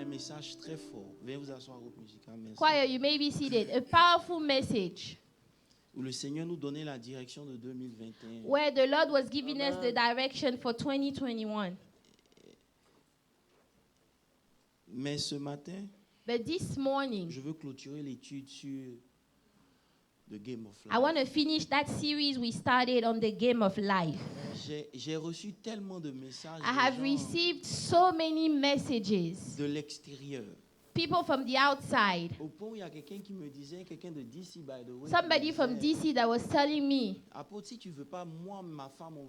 message très fort. Veuillez vous asseoir au musical, merci. Choir, you may be seated. A powerful message Où le Seigneur nous donnait la direction de 2021. where the Lord was giving us the direction for 2021. Mais ce matin, But this morning, je veux clôturer l'étude sur The Game of I want Life. to finish that series we started on the game of life. J'ai reçu tellement de messages I have des gens received so many messages, de l'extérieur. people from the outside. Au point où il y a quelqu'un qui me disait, quelqu'un de DC, by the way, Somebody qui me from disait, DC that was telling me, Apôtre, si tu veux pas, moi, ma femme, on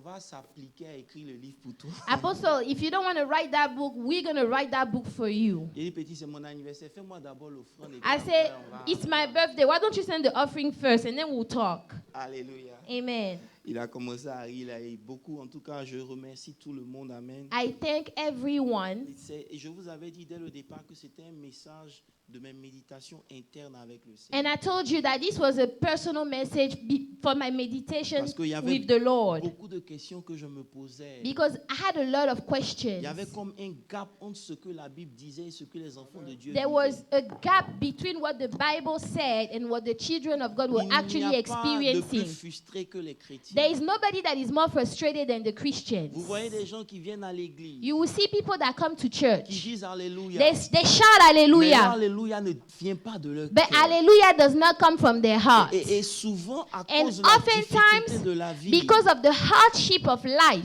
va s'appliquer à écrire le livre pour toi. Apostle, if you don't want to write that book, we're going to write that book for you. Il dit, petit, c'est mon anniversaire, fais-moi d'abord l'offrande. et puis I said, après, on va- it's my birthday. Why don't you send the offering first and then we'll talk? Alléluia. Amen. Il a commencé à rire, il a eu beaucoup. En tout cas, je remercie tout le monde. Amen. I thank everyone. Et je vous avais dit dès le départ que c'était un message de mes méditations internes avec le Seigneur. And I told you that this was a personal message for my meditation Parce qu'il y avait with the Lord. beaucoup de questions que je me posais. Because I had a lot of Il questions. y avait comme un gap entre ce que la Bible disait et ce que les enfants de Dieu There vivaient. was a gap between what the Bible said and what the children of God were Il n'y a actually pas de plus experiencing. frustré que les chrétiens. There is nobody that is more frustrated than the Christians. Vous voyez des gens qui viennent à l'église, You will see people that come to qui church. disent Alléluia. They shout Mais hallelujah. Alléluia ne vient pas de leur But cœur. hallelujah does not come from their heart. Et souvent, à And cause de la difficulté oftentimes, de la vie, because of the hardship of life,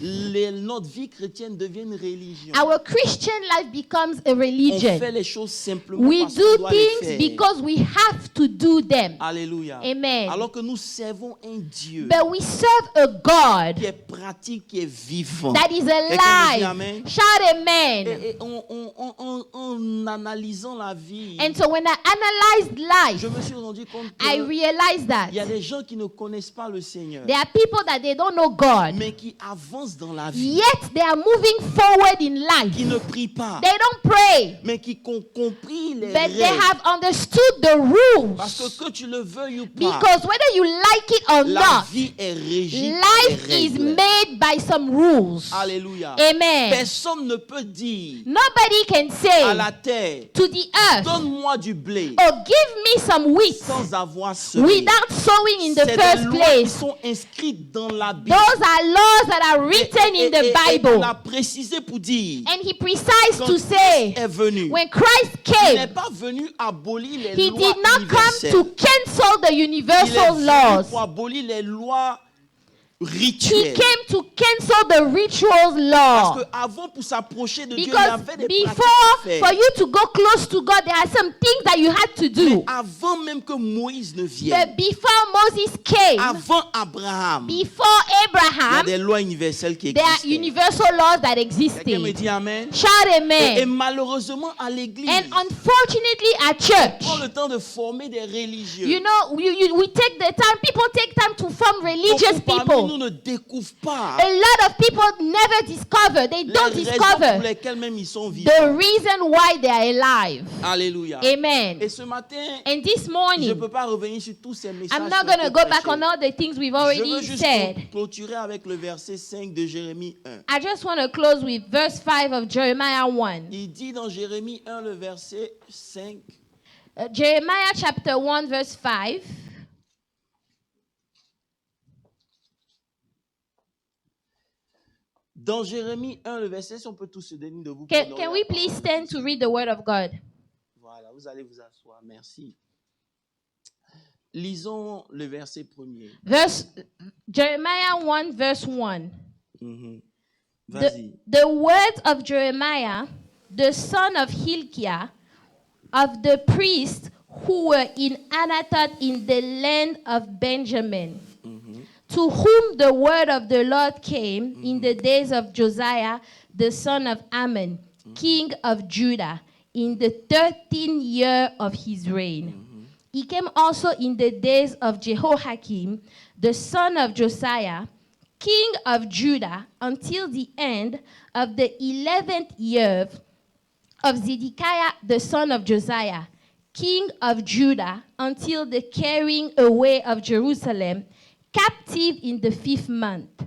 notre vie chrétienne devient une religion. our Christian life becomes a On religion. fait les choses simplement We parce qu'on do doit les things faire. because we have to do them. Alléluia. Amen. Alors que nous servons un Dieu But we serve a God qui est pratique, qui est vivant. that is Quelqu'un me dit alive. amen. Shout amen. Et en analysant la vie, And so when I analyzed life, je me suis rendu compte I qu'il realized that y a des gens qui ne connaissent pas le Seigneur, there are people that they don't know God, mais qui avancent dans la vie, yet they are moving forward in life. qui ne prient pas, They don't pray, mais qui ont compris les but they règles. have understood the Parce rules. que tu le veuilles ou pas, Because whether you like it or la not, vie est régie par life les is règles. made by some rules. Alléluia. Amen. Personne ne peut dire Nobody can à say la terre, to the earth, donne-moi du blé, oh, give me some wheat sans avoir semé. without sowing in the C'est des first lois qui place. sont inscrites dans la Bible. Those are laws that are written in the Et Bible. il a précisé pour dire, And he precised quand to Christ say, est venu, when Christ il n'est came, pas venu abolir les he lois did not come universelles. to cancel the Il est universal venu laws. pour abolir les lois He rituelles. came to cancel the rituals Parce law. qu'avant, pour s'approcher de Dieu, il y Because avait des pratiques à before, faire. for you to go close to God, there are some things that you had to do. Avant même que Moïse ne vienne, But before Moses came, avant Abraham, before il y a Abraham, des lois universelles qui there are existaient. universal laws that Quelqu'un me existed. dit Amen. Shout Et amen. malheureusement, à l'église, And unfortunately at on church, prend le temps de former des religieux. you know, we take the time, people take time to form religious Beaucoup parmi nous people. ne découvrent pas A lot of people never discover, they les don't raisons pour discover lesquelles même ils sont vivants. the reason why they are alive. Alléluia. Amen. Et ce matin, And this je ne morning, peux pas revenir sur tous ces messages. I'm qui not ont going to été go back prêchés. on all the things we've Je veux already juste said. clôturer avec le verset 5 de Jérémie 1. I just want to close with verse 5 of Jeremiah 1. Il dit dans Jérémie 1, le verset 5, Jeremiah chapter 1, verse 5. dans Jérémie 1, le verset, si on peut tous se donner de vous. Can pour honorer we la please parole. stand to read the word of God? Voilà, vous allez vous asseoir. Merci. Lisons le verset premier. Jeremiah 1, verse 1. Mhm. Vas-y. The words of Jeremiah, the son of Hilkiah, of the priests who were in Anathoth in the land of Benjamin, to whom the word of the Lord came in the days of Josiah, the son of Ammon, king of Judah, in the 13th year of his reign. He came also in the days of Jehoiakim, the son of Josiah, king of Judah, until the end of the 11th year of Zedekiah, the son of Josiah, king of Judah, until the carrying away of Jerusalem, captive in the 5th month.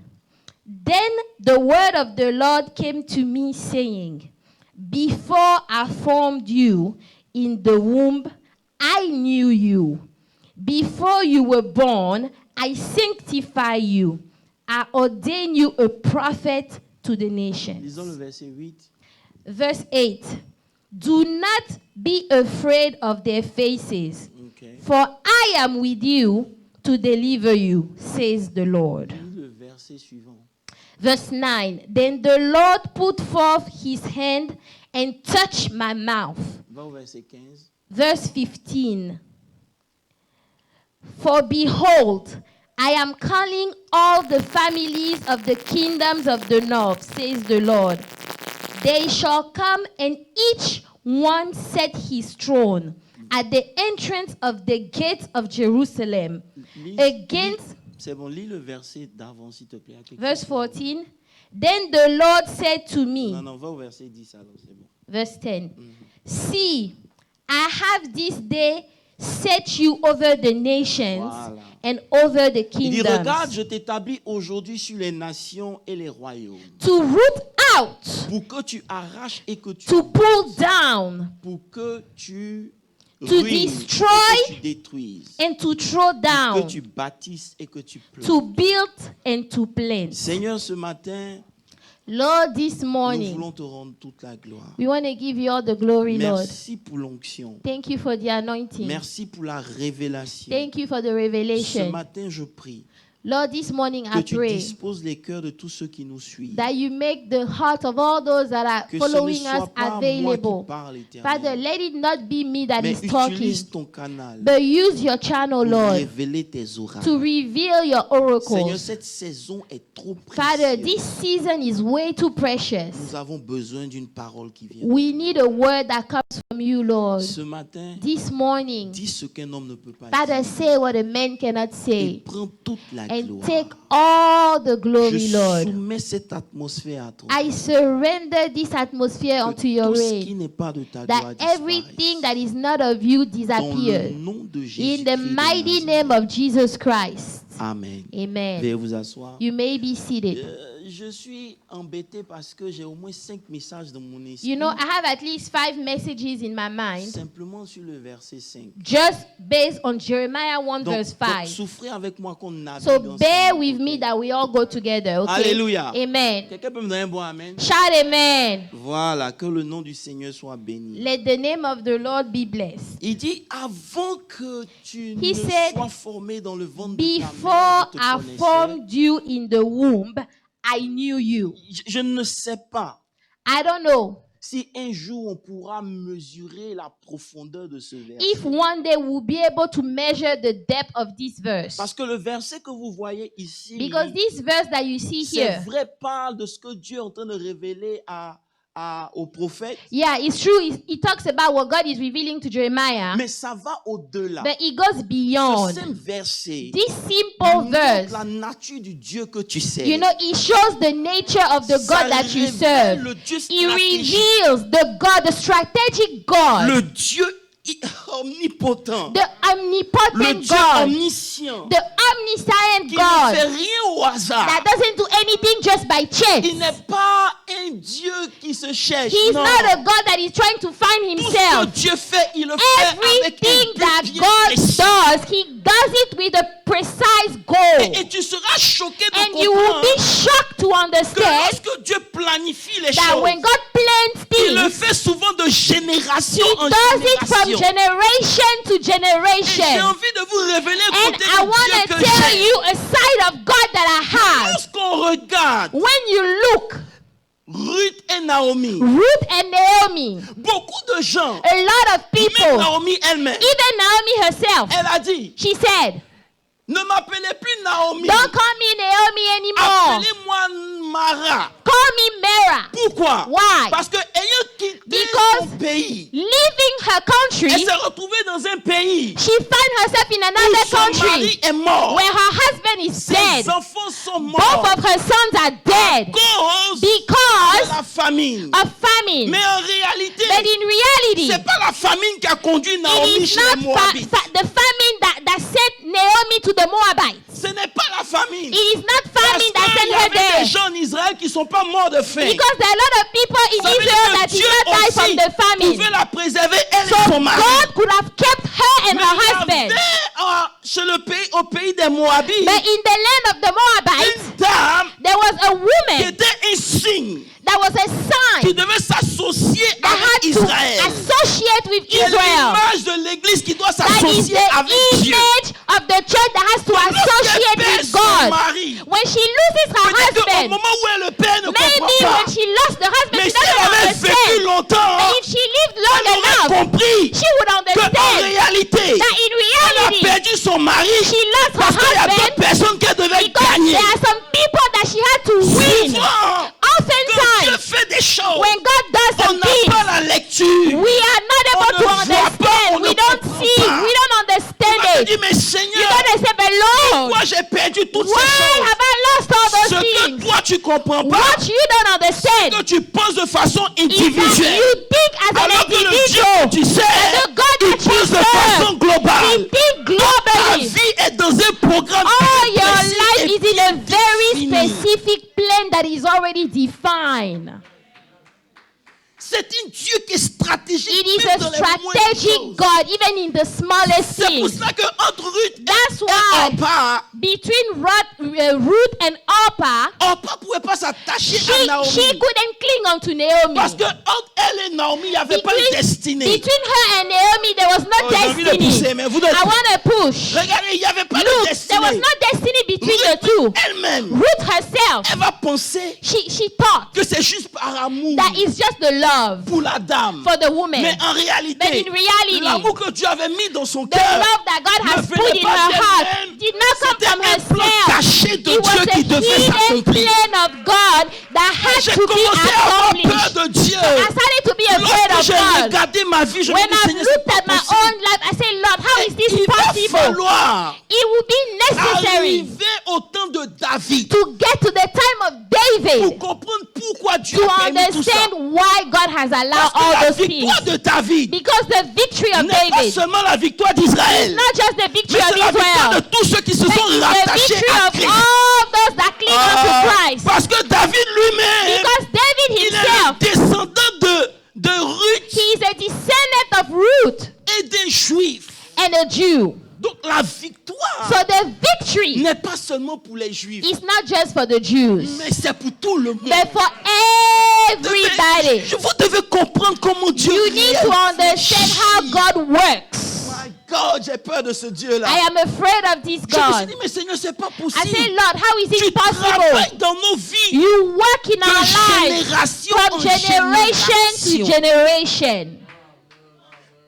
Then the word of the Lord came to me, saying, Before I formed you in the womb, I knew you. Before you were born, I sanctify you. I ordain you a prophet to the nations. Lisons le verset 8. Verse 8. Do not be afraid of their faces, Okay. for I am with you to deliver you, says the Lord. Lis le verset suivant. Verse 9. Then the Lord put forth his hand and touched my mouth. Va au verset 15. Verse 15. For behold, I am calling all the families of the kingdoms of the north, says the Lord. They shall come and each one set his throne at the entrance of the gates of Jerusalem. Against, C'est bon, lis le verset d'avant, s'il te plaît. verse 14. Then the Lord said to me, Non, va au verset 10 alors, c'est bon. verse 10. See, I have this day set you over the nations Voilà. and over the Il dit, kingdoms, regarde, je t'établis aujourd'hui sur les nations et les royaumes, to root out, pour que tu arraches et que tu to pull down, pour que tu To ruines, destroy et que tu détruises, and to throw que down, tu bâtisses et que tu plantes. to build and to plant. Seigneur, ce matin, Lord, this nous morning, voulons te rendre toute la gloire. we want to give you all the glory, Lord. Merci pour l'onction. Thank you for the anointing. Merci pour la révélation. Thank you for the Ce revelation. matin, je prie Lord, this morning que I tu pray disposes les cœurs de tous ceux qui nous suivent. that you make the heart of all those that are Que ce ne following us soit pas moi qui available. parle, Father, Éternel, let it not be me that mais is talking, utilise ton canal but use your channel, pour Lord, révéler tes oracles. to reveal your Seigneur, oracles. cette saison est trop Father, précieuse. this season is way too precious. Nous avons besoin d'une parole qui vient. We need a word that comes from you, Lord. Ce matin, This morning, dis ce qu'un homme ne peut pas Father, dire. say what a man cannot Et say. prends toute la And gloire. take all the glory, Je Lord. soumets cette atmosphère à toi. I surrender this atmosphere Que unto your tout ce reign. qui n'est pas de ta gloire That everything that disparaisse. is not of you Dans le disappears. nom de In Jésus. the mighty name of Jesus Christ. Amen. Amen. Veuillez vous asseoir. You may be seated. Je suis embêté parce que j'ai au moins 5 messages dans mon esprit. You know, I have at least 5 messages in my mind Simplement sur le verset 5. just based on Jeremiah 1 Donc, verse donc 5. souffrez avec moi qu'on navigue So ensemble, bear with me ok? that we all go together, okay? Alléluia. Amen. Quelqu'un peut me donner un bon amen? Shout amen. Voilà, que le nom du Seigneur soit béni. Let the name of the Lord be blessed. Il dit, avant que tu He ne said, sois formé dans le ventre de ta mère, Before je te I connaissais. formed you in the womb, I knew you. Je ne sais pas I don't know si un jour on pourra mesurer la profondeur de ce verset. if one day we'll be able to measure the depth of this verse. Parce que le verset que vous voyez ici, Because this verse that you see c'est here, vrai, parle de ce que Dieu est en train de révéler au prophète, yeah, it's true. It talks about what God is revealing to Jeremiah, mais ça va au-delà. but it goes Ce beyond. simple verset This simple montre verse, la nature du Dieu que tu sais. you know, it shows the nature of the Ça God that you révèle serve. le Dieu It stratégique, reveals the God, the strategic God, le Dieu omnipotent, the le omnipotent Dieu God, omniscient, the omniscient qui ne fait God rien au hasard. that doesn't do anything just by Il chance. n'est pas un Dieu qui se cherche. He's non. not a God that is trying to find Tout ce que himself. Dieu fait, il le fait avec un Everything but that bien God précis. does, he does it with a precise goal. Et tu seras choqué de And you will comprendre be shocked to que understand lorsque Dieu planifie les that choses, when God plans il le things, fait souvent de génération he en does it from génération. generation to Et j'ai generation. envie de vous révéler un And côté I de want Dieu to que tell j'ai. you a side of God that I have. Lorsqu'on regarde When you look, Ruth et Naomi, Ruth and Naomi, beaucoup de gens, a lot of même people, Naomi elle-même, even Naomi herself, elle a dit, she said, ne m'appelez plus Naomi, don't call me Naomi anymore. appelez-moi Mara. Call me Mara. Pourquoi? Why? Parce que ayant quitté Because son pays, Leaving her elle country, s'est retrouvée dans un pays she found herself in où another son country mari est mort. where her husband is Ses dead. enfants sont Both morts of her sons are dead cause de because la famine. of famine. Mais en réalité, But in reality, c'est pas la famine qui a conduit it Naomi is chez not les Moabites. the famine that sent Naomi to the Moabites. Ce n'est pas la famine. It is not Parce famine that qu'il sent y her avait des there. gens en Israël qui ne sont pas morts de faim. Because there are a lot of people in Ça veut dire Israel que that did Dieu not die from aussi the famine. pouvait la préserver, elle So et son mari. God could have kept her and Mais her il y husband. avait, chez le pays, au pays des Moabites, But in the land of the Moabites, une dame there was a qui woman était un signe that was a qui sign devait s'associer that avec had to Israël. associate with Qui est Israel. l'image de l'église qui doit That is s'associer the avec Dieu. image of the church that has to associate Lorsqu'elle perd with son God. mari, When she loses her peut-être qu'au husband, moment où elle le perd, elle ne maybe comprend pas. when she lost the husband, Mais she si elle doesn't avait vécu understand. longtemps, But if she lived long elle aurait enough, compris she would qu'en understand réalité, that in elle a reality, perdu son mari she lost her parce qu'il y a d'autres husband personnes qu'elle devait because gagner. there are some people that she had to win. Souvent, quand Dieu Oftentimes, fait des choses, when God does on some n'a things, pas la lecture. we are not On able ne to voit pas, understand. on We ne don't comprend see. pas. We don't understand Tu vas te it. dire, mais You're Seigneur, going to say, but Lord, pourquoi j'ai perdu toutes why ces choses? have I lost all Ce those que things? toi tu comprends pas, What you don't que understand tu penses de façon is that individuelle. you think as an Alors que le Dieu individual, que tu sais, and the God il that you pense de serve, façon he globale. think Ta globally. vie est dans un programme All your précis life et is in a very défini. specific plan that is already defined. C'est un Dieu qui est stratégique. It is même a dans les moindres strategic choses. God, even in the smallest C'est pour things. cela qu'entre Ruth That's et why Orpa, between Ruth and Orpah, Orpa ne pouvait pas s'attacher à Naomi. she couldn't cling on to Naomi. Parce que entre elle et Naomi, il n'y avait pas de destinée. Between her and Naomi, there was no J'ai envie de destiny. pousser, mais vous devez- I want to push. Regardez, il n'y avait pas de Look, destinée. there was no destiny between the two. Ruth elle-même, Ruth herself, elle va penser she thought que c'est juste par amour that it's just the love pour la dame. for the woman. Mais en But réalité, in reality, l'amour que Dieu avait mis dans son the cœur love that God ne has venait put in pas her heart d'elle-même. did not come C'était from un plan herself. caché de It was Dieu a qui devait hidden s'accomplir. plan of God that had J'ai to be commencé à avoir accomplished. peur de Dieu. I started to be afraid Lorsque of j'ai God. regardé ma vie, je me When dis, I Seigneur, c'est looked pas at my possible. own life, I said, Lord, how is this Il va possible? falloir It would be necessary arriver au temps de David to get to the time of pour David comprendre pourquoi Dieu to a permis tout ça. understand why God has allowed Parce que all la those things. victoire de David Because the victory of n'est pas David is seulement la victoire d'Israël, not just the mais victory c'est of la victoire de Israel, tous ceux qui se but sont it's the rattachés victory à of Christ. all those that cling unto Christ. Parce que David lui-même, Because David il est himself, le descendant de Ruth he is a descendant of Ruth et des Juifs. and a Jew. Donc la victoire So the victory n'est pas seulement pour les Juifs, is not just for the Jews, mais c'est pour tout le monde. but for everybody. Vous devez comprendre comment Dieu You need to understand how God works. My God, j'ai peur de ce Dieu-là. I am afraid of this Je me suis God. dit, mais Seigneur, c'est pas I say, possible. Lord, how is Tu it possible? travailles dans nos vies You work in our de lives génération from en generation to génération. generation.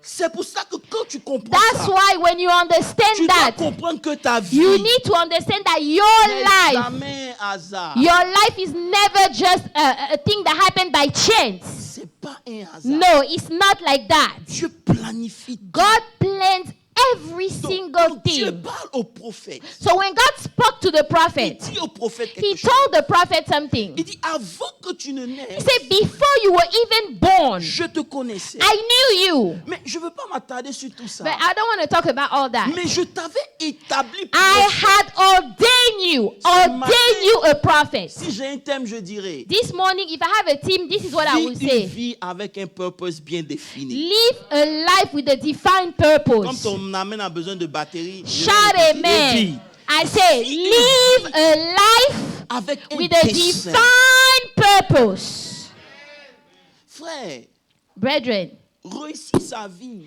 C'est pour ça que quand tu comprends That's ça, why when you tu understand dois that, comprendre que ta vie you need to understand that your n'est life, jamais un hasard. your life is never just a thing that happened by chance. C'est pas un hasard. No, it's not like that. Dieu planifie. God plans every Donc, single quand Dieu thing. parle au prophète, So when God spoke to the il prophet, dit au prophète he quelque chose. told the prophet something. Il dit, avant que tu ne He naisses, said, before you were even born, je te connaissais. I knew you. Mais je ne veux pas m'attarder sur tout ça. But I don't want to talk about all that. Mais je t'avais établi pour I le faire. had ordained you a prophet. Si j'ai un thème, je dirais, This morning, if I have a team, this is what I will vis une say. vie avec un purpose bien défini. Live a life with a defined Comme purpose. ton amène a besoin de batterie, je Shout vais répéter, amen. vis I say, live a life avec un with a dessein. defined purpose. Frère, Brethren, réussir sa vie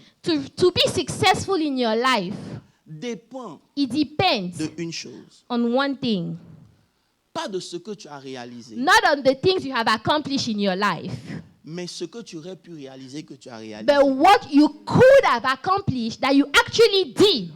to be successful in your life, dépend it depends de une chose. on one thing. Pas de ce que tu as réalisé, Not on the things you have accomplished in your life, mais ce que tu aurais pu réaliser que tu as réalisé. but what you could have accomplished that you actually did.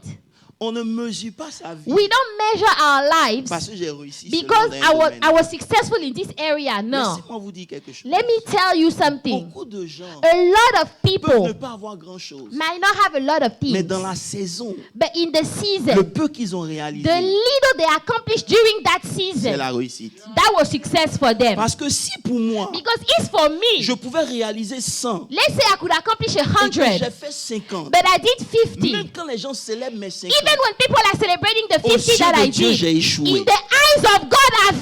On ne mesure pas sa vie We don't measure our lives parce que j'ai réussi because seulement dans un domaine. I was successful in this area. No. Laissez-moi vous dire quelque chose. Let me tell you something. Beaucoup de gens A lot of peuvent ne people pas avoir grand-chose, might not have a lot of mais things, dans la saison, but in the le season, peu qu'ils ont réalisé, the little they accomplished during that c'est season, la réussite. that was success for them. Parce que si pour moi, Because it's for me. je pouvais réaliser 100 Let's say I could accomplish et que 100, j'ai fait 50, but I did même 50. quand les gens célèbrent mes 50, Even Even when people are celebrating the Aux 50 yeux that de I Dieu, did, j'ai échoué. in the eyes of God, I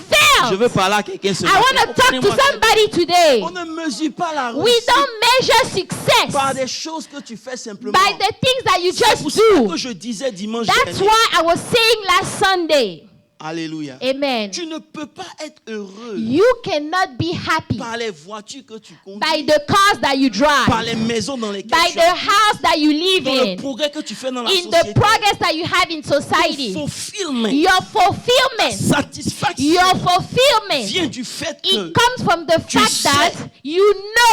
Je veux failed. parler à quelqu'un ce I matin. want to talk to Comprenez-moi très bien. somebody today. On ne mesure pas la We réussite don't measure success par des choses que tu fais simplement. by the things that you C'est pour just ça do. que je disais dimanche That's dernier. why I was saying last Sunday. Alléluia. Amen. Tu ne peux pas être heureux You cannot be happy par les voitures que tu by conduis, the cars that you par drive, les maisons dans lesquelles by tu the habites, house that you live dans le in, progrès que tu fais dans la in the société. progress that you have in Ton society. fulfillment, Your fulfillment, satisfaction your fulfillment, vient du fait que it comes from the tu fact sais that you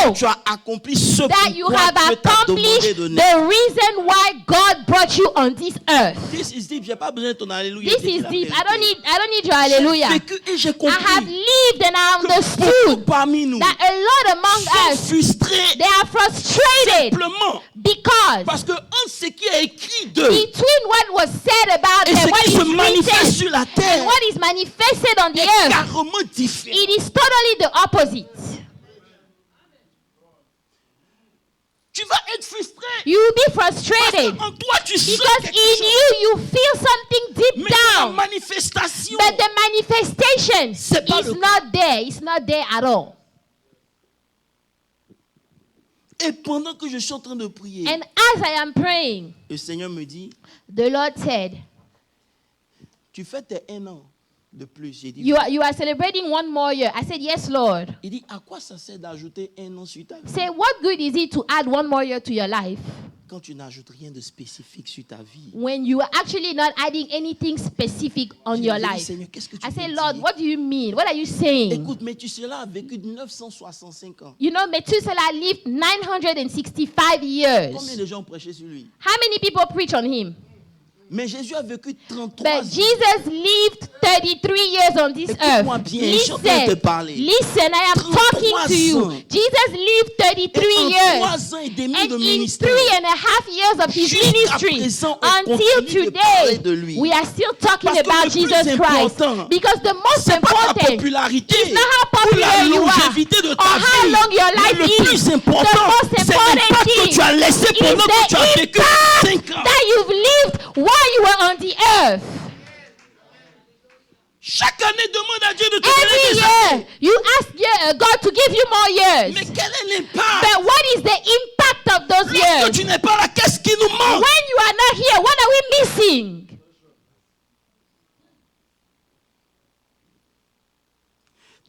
know tu as accompli ce that you pourquoi have Dieu t'a demandé accomplished de naître. the reason why God brought you on this earth. This is deep. J'ai pas besoin de ton alléluia. This je dis is la deep. vérité. I don't need your hallelujah. J'ai vécu et j'ai I have compris lived and I que beaucoup understood parmi nous that a lot among sont us, frustrés they are frustrated simplement because parce que entre ce qui est écrit d'eux between what was said about et them, ce what qui is se manifeste written, sur la and terre what is manifested on the est earth, carrément différent. it is totally the opposite. Tu vas être frustré You will be parce frustrated qu'en toi tu sens because quelque in chose. you feel something deep Mais la down, manifestation, but the manifestation C'est pas is le not there. It's not there at all. et pendant que je suis en train de prier, And as I am praying, le Seigneur me dit, the Lord said, tu fais tes 1 an de plus. J'ai dit, you are celebrating one more year. I said, yes, Lord. il dit, à quoi ça sert d'ajouter 1 an sur ta vie Say, what good is it to add one more year to your life quand tu n'ajoutes rien de spécifique sur ta vie? when you are actually not adding anything specific on J'ai your dit, life? Seigneur, qu'est-ce que tu I veux said, Lord, dire? what do you mean? What are you saying? Écoute, mais tu cela a vécu 965 ans. You know, Methuselah lived 965 years. Combien de gens ont prêché sur lui? How many people preach on him? Mais Jésus a vécu 33 But ans. Jesus lived 33 years on this Écoute-moi earth. bien, je suis en train de te parler. Listen, I am 33 talking to you. ans. Jesus lived 33 Et en years. 3 ans et demi And de in ministère, 3.5 years of his Jusqu'à ministry, présent, on until continue de parler de today, lui. we are still talking Parce que about le plus Jesus Christ. important, Because the most c'est pas ta important popularité is not how ou la popular you are longévité de or ta how vie. long your Mais life le is. plus The important, most c'est important l'impact que thing tu as laissé is pendant que tu as the vécu impact 5 ans. that you've lived while you were on the earth. Chaque année, demande à Dieu de te donner Every des year, années. you ask God to give you more years. Mais quel est l'impact? But what is the impact of those Lorsque years? tu n'es pas là, qu'est-ce qui nous manque? When you are not here, what are we missing?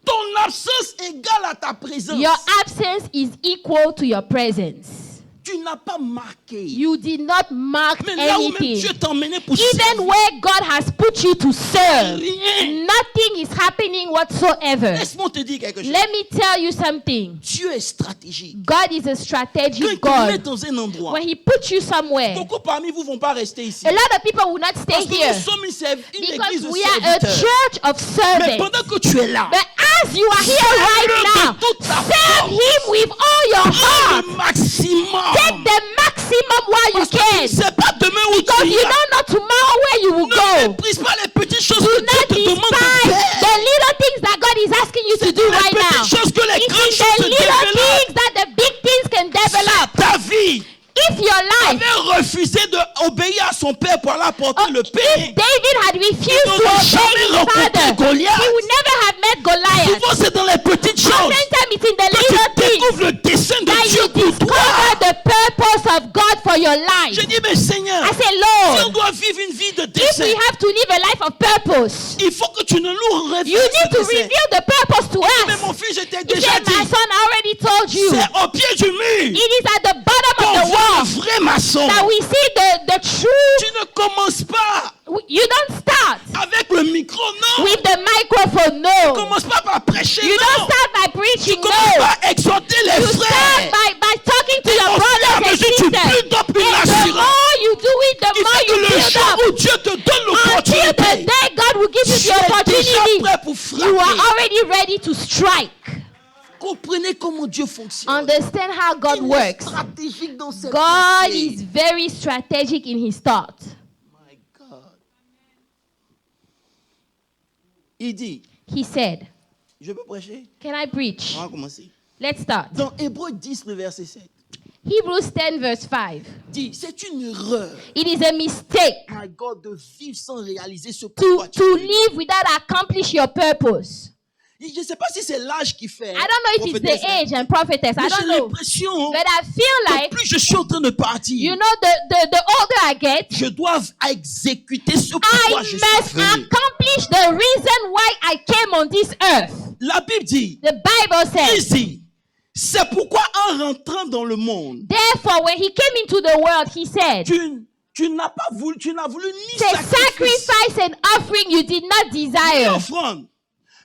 Ton absence égale à ta présence. Your absence is equal to your presence. Tu n'as pas marqué. You did not mark Mais là où même anything. Dieu t'a emmené pour Even servir, where God has put you to serve, rien. nothing is happening whatsoever. Laisse-moi te dire quelque chose. Let me tell you something. Dieu est stratégique. God is a Quand strategic il te met God. dans un endroit, When He puts you somewhere, beaucoup parmi vous ne vont pas rester ici. a lot of people will not stay Parce que here nous sommes une église because de we are a serviteurs. church of Mais servants. pendant que tu es là, But as you are here right Serve-le now, de toute ta serve force. Him with all your heart. le maximum. Take the maximum while you Parce que tu ne can. sais pas demain où Because tu you iras. don't know tomorrow where you will Ne go. méprise pas les petites choses Do que not Dieu te demande de despise faire. the little things that God is asking you to do Les right now. petites choses que les It's grandes in choses the se little développent. things that the big things can develop. Ta vie If your life, avait refusé d'obéir à son père pour aller apporter le if pain. David had refused to n'aurait obey jamais his rencontré father, Goliath. he would never have met Goliath. Souvent, c'est dans les petites choses Sometimes it's in the que tu little things découvres le dessein de that Dieu you pour toi. discover the purpose of God for your life. Je dis, mais Seigneur, I say, si on Lord, doit vivre une vie de if dessein, we have to live a life of purpose, il faut que tu ne nous révéles you need ce to dessein. reveal the purpose to Mais mon us. fils, je t'ai He déjà said, my dit, son, I already told you. c'est au pied du mur It is at the bottom qu'on of the voit wall le vrai maçon. that we see the true. Tu ne commences pas You don't start avec le micro, non. with the microphone, Tu no. ne commences pas par prêcher, You don't non. start by Tu preaching, commences no. par exhorter les You start frères. by talking to your Au fur et à brothers and mesure, tu sisters. build up une And the assurance. more you do it, the Il more fait que you le build jour up. où Dieu te donne Until the l'opportunité, day God will give you tu the es déjà opportunity, prêt pour you are frapper. already ready to strike. Comprenez comment Dieu fonctionne. Understand how God Il est works. stratégique dans ses God pensées. is very strategic in His thought. My God. Il dit, He said, je peux prêcher? can I preach? On va commencer. Let's start. Dans Hébreux 10, le verset 7. Hebrews 10 verse 5. dit, c'est une erreur, It is a mistake my God, de vivre sans réaliser ce pourquoi tu to es venu. live without accomplish your purpose. Je ne sais pas si c'est l'âge qui fait. I don't know if it's prophétesse, the age and prophetess. I mais j'ai don't know. l'impression But I feel que like, plus je suis en train de partir, you know, the older I get, je dois exécuter ce I pourquoi je suis must venu. accomplish the reason why I came on this earth. La Bible dit, The Bible says, ici, c'est pourquoi en rentrant dans le monde, therefore, when he came into the world, he said, tu n'as voulu ni say, sacrifice sacrifice and offering you did not ni desire, offrande,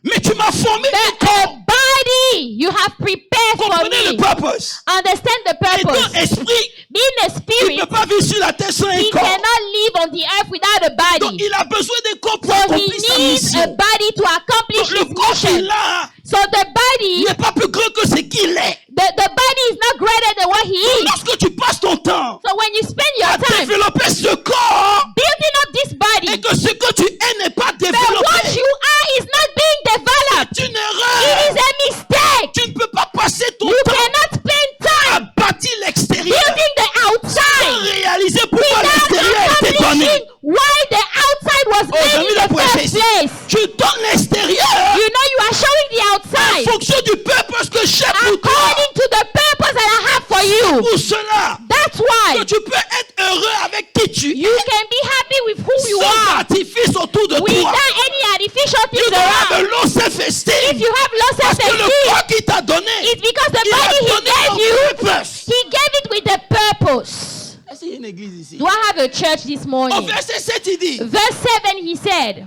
mais tu m'as formé but le a corps. body you have prepared for Comprenez le me. purpose. Understand the Et ton purpose. esprit, Being a il ne spirit, peut pas vivre sur la terre sans un he corps. cannot live on the earth without a Donc body. il a besoin d'un corps pour So he accomplir sa needs a mission. body to accomplish Donc le his corps qu'il mission. a So the body, n'est pas plus grand que ce qu'il est. the body is not greater than what he is. Lorsque tu passes ton temps So when you spend your à time développer ce corps building up this et body, que ce que tu es n'est pas but what développé, you are is not being developed. c'est une It erreur. is a mistake. Tu ne peux pas passer ton You temps cannot spend à time bâtir l'extérieur building the sans outside réaliser pourquoi without l'extérieur a été donné. accomplishing why the outside was j'ai made vu in la the prêcher first ici. place. Tu donnes l'extérieur You know you are showing the en outside fonction du purpose que j'ai pour toi. according to the purpose that I have for you. Pour cela, That's que why tu peux être heureux avec qui tu you es, can be happy with who you sans are artifice autour de without toi. any artificial Tu things dois avoir around. de low self-esteem. If you have low Parce que le self-esteem, corps qu'il t'a donné, it's because the il a body he donné gave ton you, purpose. he gave it with a purpose. Est-ce qu'il y a une église ici? Do I have a church this Au morning? verset 7, il dit, Verse 7, he said,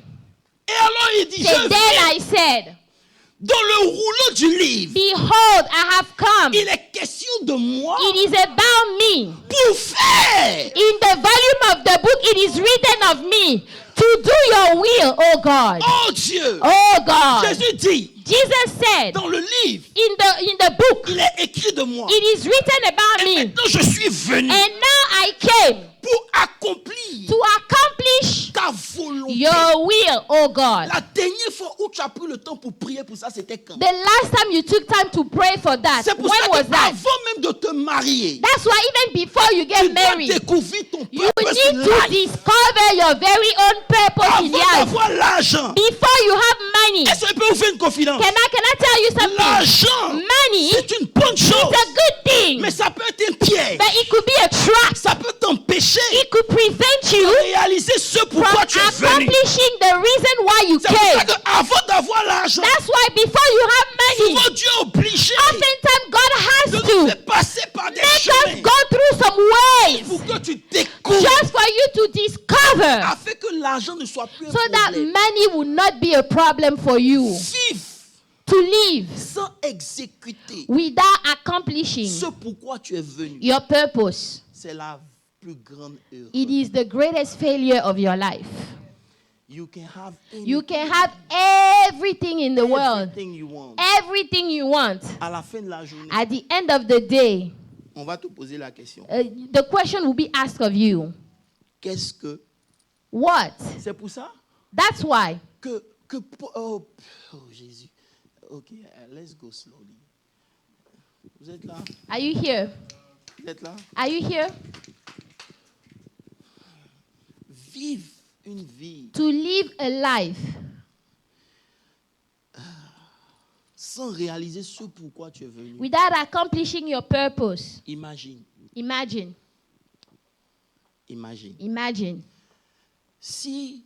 et alors il dit, say, je then viens I said, dans le rouleau du livre. behold, I have come. Il est question de moi It is about me. pour faire. In the volume of the book, it is written of me to do your will, oh God. Oh Dieu, Oh God. Jésus dit, Jesus said, dans le livre, in the book, il est écrit de moi. it is written about Et me. maintenant je suis venu And now I came pour accomplir to accomplish ta volonté. your will, oh God. La dernière fois où tu as pris le temps pour prier pour ça, c'était quand? The last time you took time to pray for that, C'est pour when ça was that? qu'avant même de te marier, That's why even before you tu get dois married, découvrir ton you purpose need to life. discover your very own purpose in Avant life. d'avoir l'argent, Before you have money, est-ce que je peux vous faire une confidence? can I tell you something? L'argent, Money is c'est une bonne chose, a good thing, mais ça peut être un piège. but it could be a trap. Ça peut t'empêcher It could prevent you de réaliser ce from pourquoi tu es venu. accomplishing the reason why you C'est pour ça came. qu'avant d'avoir l'argent, That's why before you have money, souvent Dieu est obligé oftentimes God de has nous to faire passer par des make us chemins go through some ways pour que tu découvres, just for you to discover afin que l'argent ne soit plus un so that problème. money will not be a problem for you. Vivre To live sans exécuter without accomplishing ce pourquoi tu es venu, your purpose, c'est la plus grande erreur. it is the greatest failure of your life. You can have You can have everything in the world, everything you want. everything you want. À la fin de la journée, At the end of the day, on va te poser la question. the question will be asked of you. Qu'est-ce que... What? C'est pour ça That's why. oh Jésus. Ok, let's go slowly. Vous êtes là? Are you here? Vous êtes là? Are you here? Vive une vie To live a life sans réaliser ce pourquoi tu es venu. without accomplishing your purpose. Imagine. Imagine. Si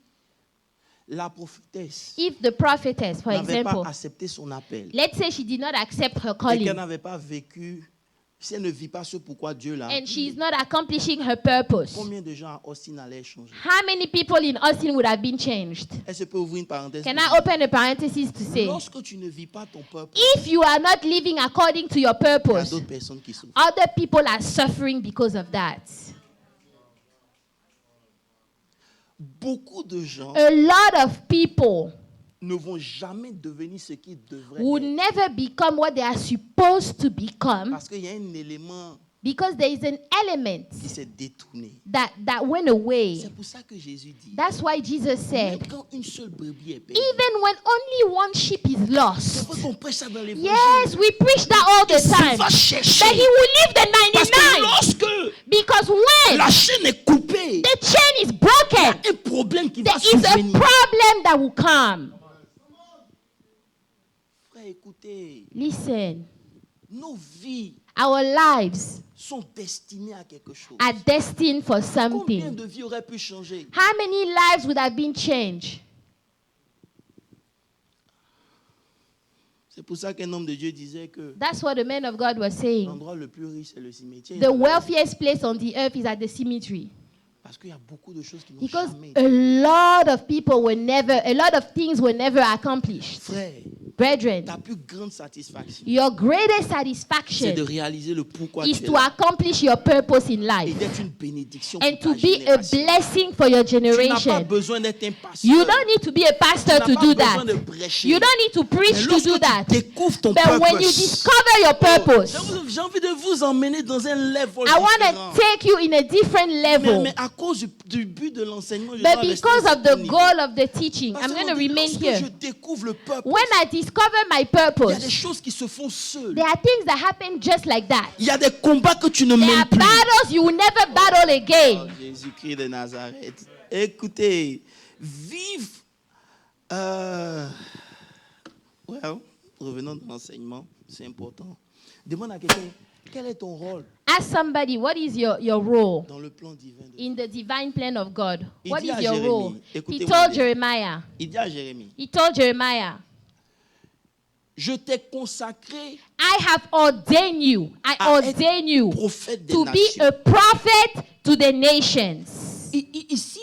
la prophétesse If the prophetess, for n'avait example, pas accepté son appel let's say she did not accept her et qu'elle calling n'avait pas vécu, si elle ne vit pas ce pourquoi Dieu l'a and she's appelé, not accomplishing her purpose, combien de gens à Austin allaient changer? how many people in Austin would have been changed? Est-ce que je peux ouvrir une parenthèse? Can pour I vous? open a parenthesis to say, Lorsque tu ne vis pas ton purpose, if you are not living according to your il y a purpose, d'autres personnes qui souffrent. other people are suffering because of that. Beaucoup de gens A lot of people ne vont jamais devenir ce qu'ils devraient will être. never become what they are supposed to become Parce qu'il y a un élément Because there is an element qui s'est détourné. that went away. C'est pour ça que Jésus dit, That's why Jesus said, même quand une seule brebis est perdue, even when only one sheep is c'est lost. vrai qu'on prêche ça dans l'évangile. Yes, we preach that all the Il time. va But chercher. he will leave the Parce que 99. lorsque Because when la chaîne est coupée, the chain is broken, un problème qui there va is a survenir. problem that will come. Frère, écoutez, Listen, nos vies our lives sont destinées à quelque chose. are destined for Combien something. de vies auraient pu changer? How many lives would have been changed? C'est pour ça qu'un homme de Dieu disait que That's what the man of God was saying. l'endroit le plus riche, c'est le cimetière. The wealthiest place on the earth is at the cemetery. Parce qu'il y a beaucoup de choses qui n'ont Because jamais a été. lot of things were never accomplished. Frère, Brethren, ta plus grande satisfaction, your greatest c'est satisfaction de réaliser le pourquoi is tu es to là. accomplish your purpose in Et life d'être une bénédiction and pour to ta be a génération. blessing for your Tu n'as pas generation. besoin d'être un pasteur. You don't need to be a pastor Tu to n'as do pas besoin that. de prêcher. You don't need to Mais preach to lorsque do tu that. découvres ton But when you purpose, discover your purpose, j'ai envie de vous emmener dans un level I want différent. to take you in a different level. Mais à cause du but de l'enseignement, je But dois rester because à of ce the niveau. goal of the teaching, Parce I'm que going to remain lorsque here. je découvre le purpose, When I discover my il y a des purpose, choses qui se font seules. there are things that happen just like that. Il y a des combats que tu ne There mènes are plus. battles you will never battle Oh, again. Jésus-Christ de Nazareth. Écoutez, vive. Revenons de l'enseignement, c'est important. Demande à quelqu'un, quel est ton rôle Ask somebody, what is your role dans le plan divin de Dieu? in the divine plan of God? Il What dit is à your Jérémie, role? He écoutez-moi told bien. Jeremiah. Il dit à Jérémie, He told Jeremiah, je t'ai consacré I have ordained you. I à ordain you être prophète des to be nations. a prophet to the nations. Ici,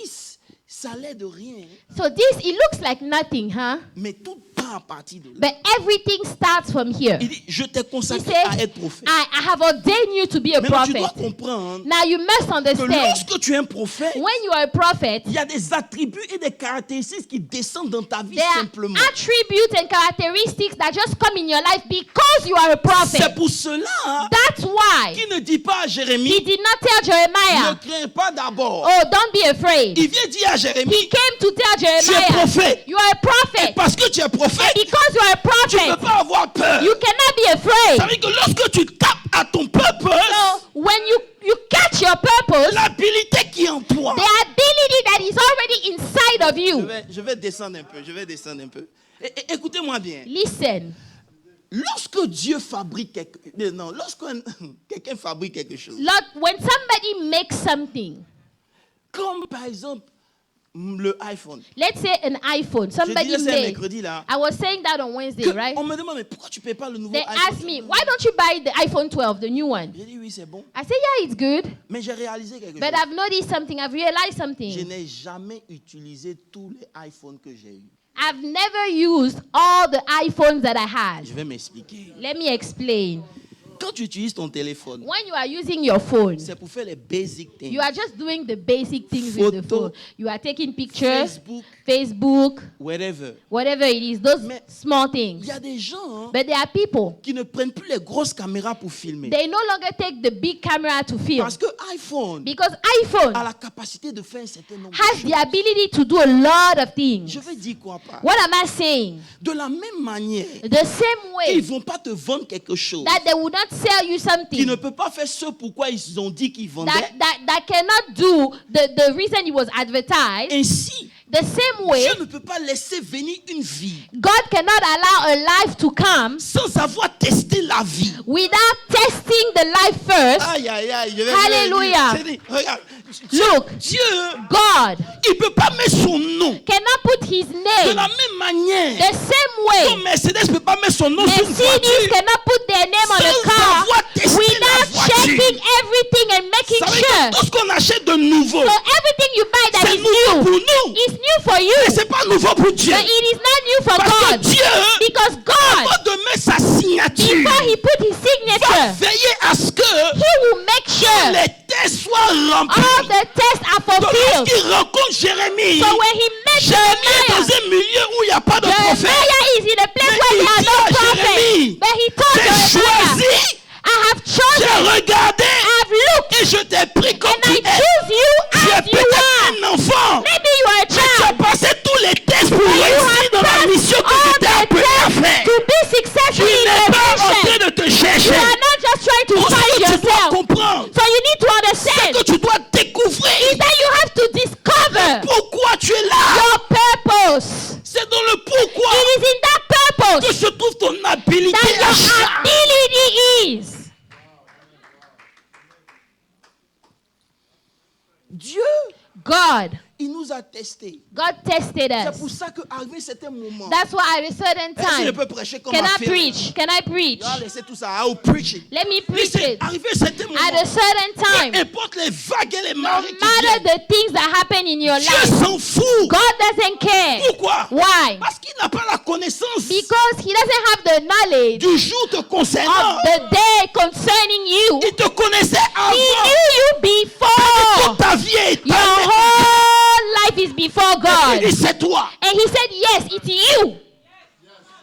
ça a l'air de rien, So this, it looks like nothing, huh? mais tout part à partir de là. But everything starts from here. Il dit, je t'ai He consacré says, à être prophète. I have ordained you to be a Maintenant, tu dois prophet. comprendre Now you must que understand, lorsque tu es un prophète, when you are a prophet, il y a des attributs et des caractéristiques qui descendent dans ta vie there are simplement. attributes and characteristics that just come in your life because you are a prophet. C'est pour cela That's why qu'il ne dit pas à he Jérémie, did not tell ne Jeremiah, crains pas d'abord. oh, don't be afraid. Il vient dire à He Jérémie, came to tell tu es Jeremiah, prophète. you are a prophet. Parce que tu es prophète, Because you are a tu ne peux prophet, pas avoir peur. you cannot be afraid. Ça veut dire que lorsque tu tapes à ton purpose, So when you catch your purpose, l'habilité qui est en toi. the ability that is already inside of you. Je vais descendre un peu. Écoutez-moi bien. Listen, Lorsque Dieu fabrique quelqu'un fabrique quelque chose, Lord, when somebody makes something, comme par exemple le iPhone. let's say an iPhone, Je somebody disais ça made. mercredi là. I was saying that on Wednesday, Que right? on me demande mais pourquoi tu ne payes pas le nouveau They iPhone? asked me, why don't you buy the iPhone 12, the new one? J'ai dit oui, c'est bon. I said, yeah, it's good. Mais j'ai réalisé quelque But chose. I've noticed something. I've realized Je something. n'ai jamais utilisé tous les iPhones que j'ai eus. I've never used all the iPhones that I had. Je vais m'expliquer. Let me explain. Quand tu utilises ton téléphone, When you are using your phone, c'est pour faire les basic things. you are just doing the basic things with the Photo, phone. You are taking pictures, Facebook, Facebook, whatever. whatever it is, those Mais small Il things. y a des gens But there are people, qui ne prennent plus les grosses caméras pour filmer. they no longer take the big camera to film. Parce que iPhone Because iPhone a la capacité de faire un certain nombre has de the choses. ability to do a lot of things. Je veux dire quoi par What am I saying? De la même manière, The same ils way ne vont pas te vendre quelque chose that they would not sell you qui something ne peut pas faire ce pourquoi ils ont dit qu'ils vendaient. that cannot do the reason it was advertised. Ainsi, The same way, Dieu ne peut pas laisser venir une vie God cannot allow a life to come sans avoir testé la vie. without testing the life first. Aïe, aïe, aïe. Hallelujah. Regarde. Look, Dieu, God il ne peut pas mettre son nom. cannot put his De name la même manière, the same comme way. Mercedes ne peut pas mettre son nom sur une Mercedes voiture. cannot put their name on a Sans car avoir testé la without voiture. checking everything and making Ça veut dire sure. que lorsqu'on achète de nouveau, So everything you buy that c'est is nouveau pour new nous. is new for Mais you. ce n'est pas nouveau pour Dieu. But it is not new for Parce que God. Dieu, Because God, avant de mettre sa signature, before he put his va signature, veiller à ce que he will make sure les tests soient remplis. all the tests are Donc fulfilled. lorsqu'il rencontre Jérémie, So when he met Jérémie est dans Jeremiah, un milieu où il n'y a pas de prophète. Jeremiah is in a place Mais where il there are dit no à prophets. Jérémie, But he told j'ai Jeremiah, choisi, I have j'ai chosen, regardé I je t'ai pris comme And tu I es. choose you Tu es as you peut-être are. un enfant. Maybe you are a Mais tu as child. passé tous les tests pour You réussir have dans la passed mission que all tu t'es the appelé à tests faire. to be Tu successful in n'es your pas en mission. train de te You chercher. are not just trying to Tout ce find que tu dois yourself. comprendre, So you need to c'est understand que tu dois découvrir is that you have to discover pourquoi tu es là. your purpose. C'est dans le pourquoi It is in that que purpose se trouve ton habilité that à your ça. ability is. Dieu, God. il nous a testés. God tested C'est pour us. ça qu'arrivé certain moment, That's why at a certain est-ce que je time, peux prêcher comme can ma I fille? preach? Can I preach? Ah, laissez tout ça. I will preach it. Let me preach Listen, it. arrivé certain moment, At a certain peu time, importe les vagues et les no marées qui matter viennent, the things that happen in your Dieu life, s'en fout. God doesn't care. Pourquoi? Why? Parce qu'il n'a pas la connaissance Because He doesn't have the knowledge du jour te concernant. of the day concerning you. Il te connaissait He avant. knew you before. Toute ta vie est Your whole life is before God. Et c'est toi. And He said, yes, it's you.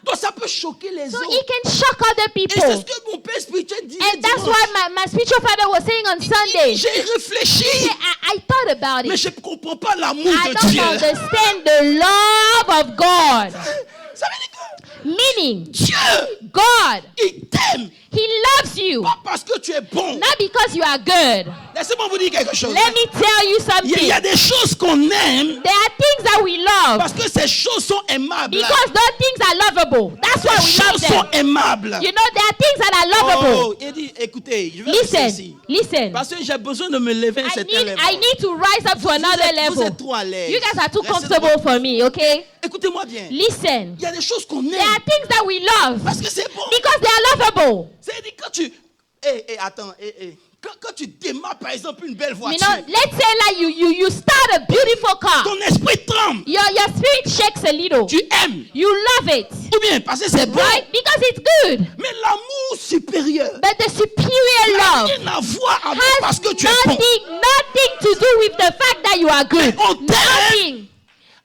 Donc ça peut choquer les So autres. He can shock other Et c'est ce people. que mon père spirituel disait And that's dimanche. why my spiritual father was saying on Sunday. J'ai réfléchi, I thought about mais it. je ne comprends pas l'amour I de don't Dieu. understand the love of God. Ça veut dire que Meaning, Dieu, God, il t'aime. He loves you. Pas parce que tu es bon. Not because you are good. Laissez-moi vous dire quelque chose. Let me tell you Il something. y a des choses qu'on aime There are things that we love parce que ces choses sont aimables. because those things are lovable. That's why Ces we love choses sont them. aimables. You know, there are things that are lovable. Oh, il dit, écoutez, je vais rester Listen, ici. listen. Parce que j'ai besoin de me lever à un certain level. I need to rise up to another Vous level. êtes trop à l'aise. You guys are too Restez comfortable droit. for me, okay? Écoutez-moi bien. Listen. Il y a des choses qu'on There are aime things that we love parce que c'est bon. because they are lovable. C'est-à-dire quand tu... attends. Quand tu démarres par exemple une belle You voiture, know, let's say like you start a beautiful car. ton esprit tremble. Your spirit shakes a little. Tu aimes. You love it, Ou bien parce que c'est bon. right? Because it's good. Mais l'amour supérieur But the superior n'a love rien à voir avec parce has que tu es bon. nothing to do with the fact that you are good. On t'aime Nothing.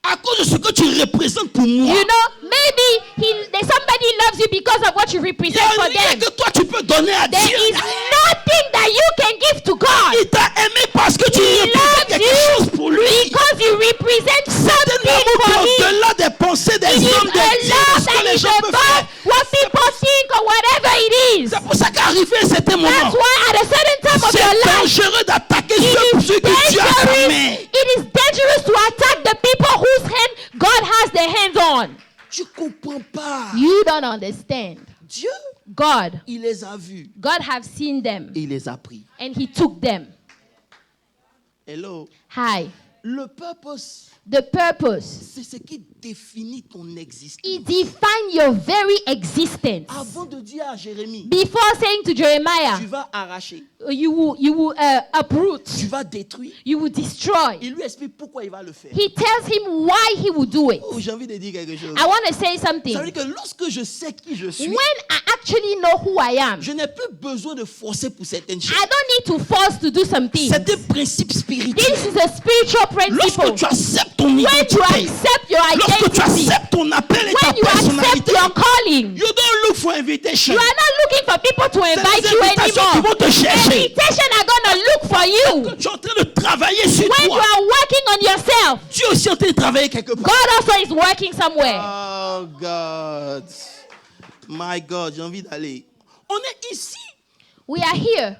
à cause de ce que tu représentes pour moi. You know, maybe somebody loves you because of what you Il n'y represent a for rien them. que toi tu peux donner à There Dieu. is nothing that you can give to God. Il t'a aimé parce que tu He représentes loves quelque you chose pour lui. because you represent C'est something un amour for qui est him. au-delà des pensées des It is hommes de a Dieu, love ce que that les is gens peuvent faire. above what people think or whatever it is. C'est pour ça qu'arrivé à un certain moment, That's why at a certain time of your c'est life, dangereux d'attaquer it ceux is que Dieu a ta main. dangerous. It is dangerous to attack the people whose hand God has their hands on. Tu comprends pas. You don't understand. Dieu, God, il les a vus God have seen them et il les a pris. and He took them. Hello. Hi. Le purpose, The purpose. c'est ce qui définit ton existence. It defines your very existence. Avant de dire à Jérémie, Before saying to tu Jeremiah, vas arracher, you will uproot, tu vas détruire. you will destroy. Il lui explique pourquoi il va le faire. He tells him why he will do it. Oh, j'ai envie de dire quelque chose. I want to say something. Ça veut dire que lorsque je sais qui je suis, When I actually know who I am, je n'ai plus besoin de forcer pour certaines choses. I don't need to force to do something. C'est un principe spirituel. This is a spiritual Lorsque principle. tu acceptes ton When you identité, accept your lorsque tu identity, acceptes ton appel et ta when you accept personnalité, your calling, you don't look for invitation. you are not looking for people to C'est invite les you invitations qui anymore. vont te chercher. Invitation are gonna look for you. Quand tu es en train de travailler sur When you toi, are working on yourself, tu es aussi en train de travailler quelque part. God also is working somewhere. Oh God. My God, j'ai envie d'aller. On est ici, We are here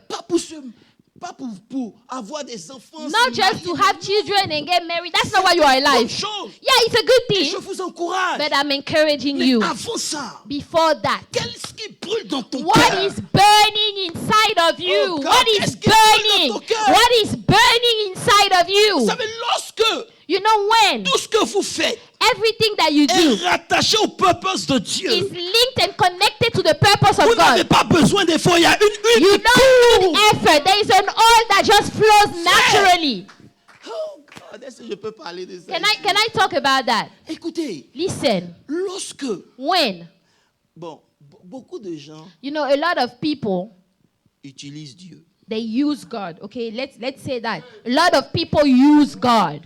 pas pour avoir des enfants. not se just to marier. have children and get married. That's not why you are Bonne alive. chose. Yeah, it's a good Et je thing, vous encourage. but I'm encouraging Mais you. avant ça, Before that, qu'est-ce qui brûle dans ton what cœur? is burning inside of you? Oh God, What is qu'est-ce qui brûle dans ton burning? cœur? What is burning inside of Vous you? savez, lorsque You know when tout ce que vous faites everything that you do est rattaché au purpose de Dieu, is linked and connected to the purpose vous of n'avez God. pas besoin d'efforts. Il y a une You qui don't coule. need effort. There is an oil that just flows naturally. Oh God, est-ce que je peux parler de ça? Can I talk about that? Écoutez, Listen, lorsque, beaucoup de gens you know, a lot of people, utilisent Dieu. they use God. Okay, let's say that. A lot of people use God.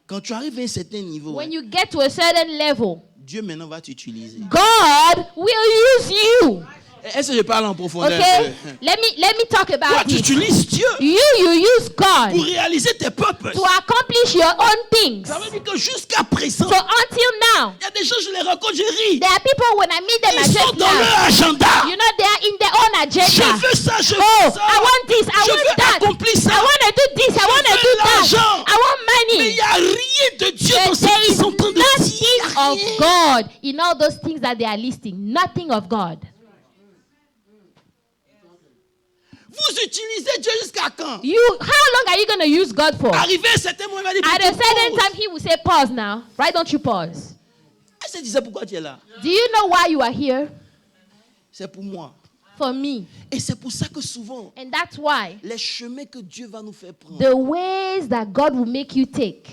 Quand tu arrives à un certain niveau, When you get to a certain level, Dieu maintenant va t'utiliser. God will use you. Est-ce que je parle en profondeur? Okay? Let me talk Toi, about tu it. utilises Dieu You use God pour réaliser tes purposes. to accomplish your own things. Ça veut dire que jusqu'à présent, So until now, il y a des gens, je les rencontre, je ris. there are people when I meet them, I Ils sont just dans laugh. leur agenda. You know, they are in their own Je agenda. veux ça, je veux Oh, ça. I want this, I Je want veux that. accomplir ça. I want to do this, I want to veux do that. l'argent. I want Mais il money. n'y a rien de Dieu dans But ce there qu'ils is sont en train de dire. nothing of Rien. God in all those things that they are listing. Nothing of God. Vous utilisez Dieu jusqu'à quand? How long are you going to use God for? Arrivé à un certain moment, il va dire, At a certain pause. time, he will say, pause now. Why don't you pause? Est-ce que tu sais pourquoi tu es là? Do you know why you are here? C'est pour moi. For me. Et c'est pour ça que souvent, And that's why les chemins que Dieu va nous faire prendre, the ways that God will make you take,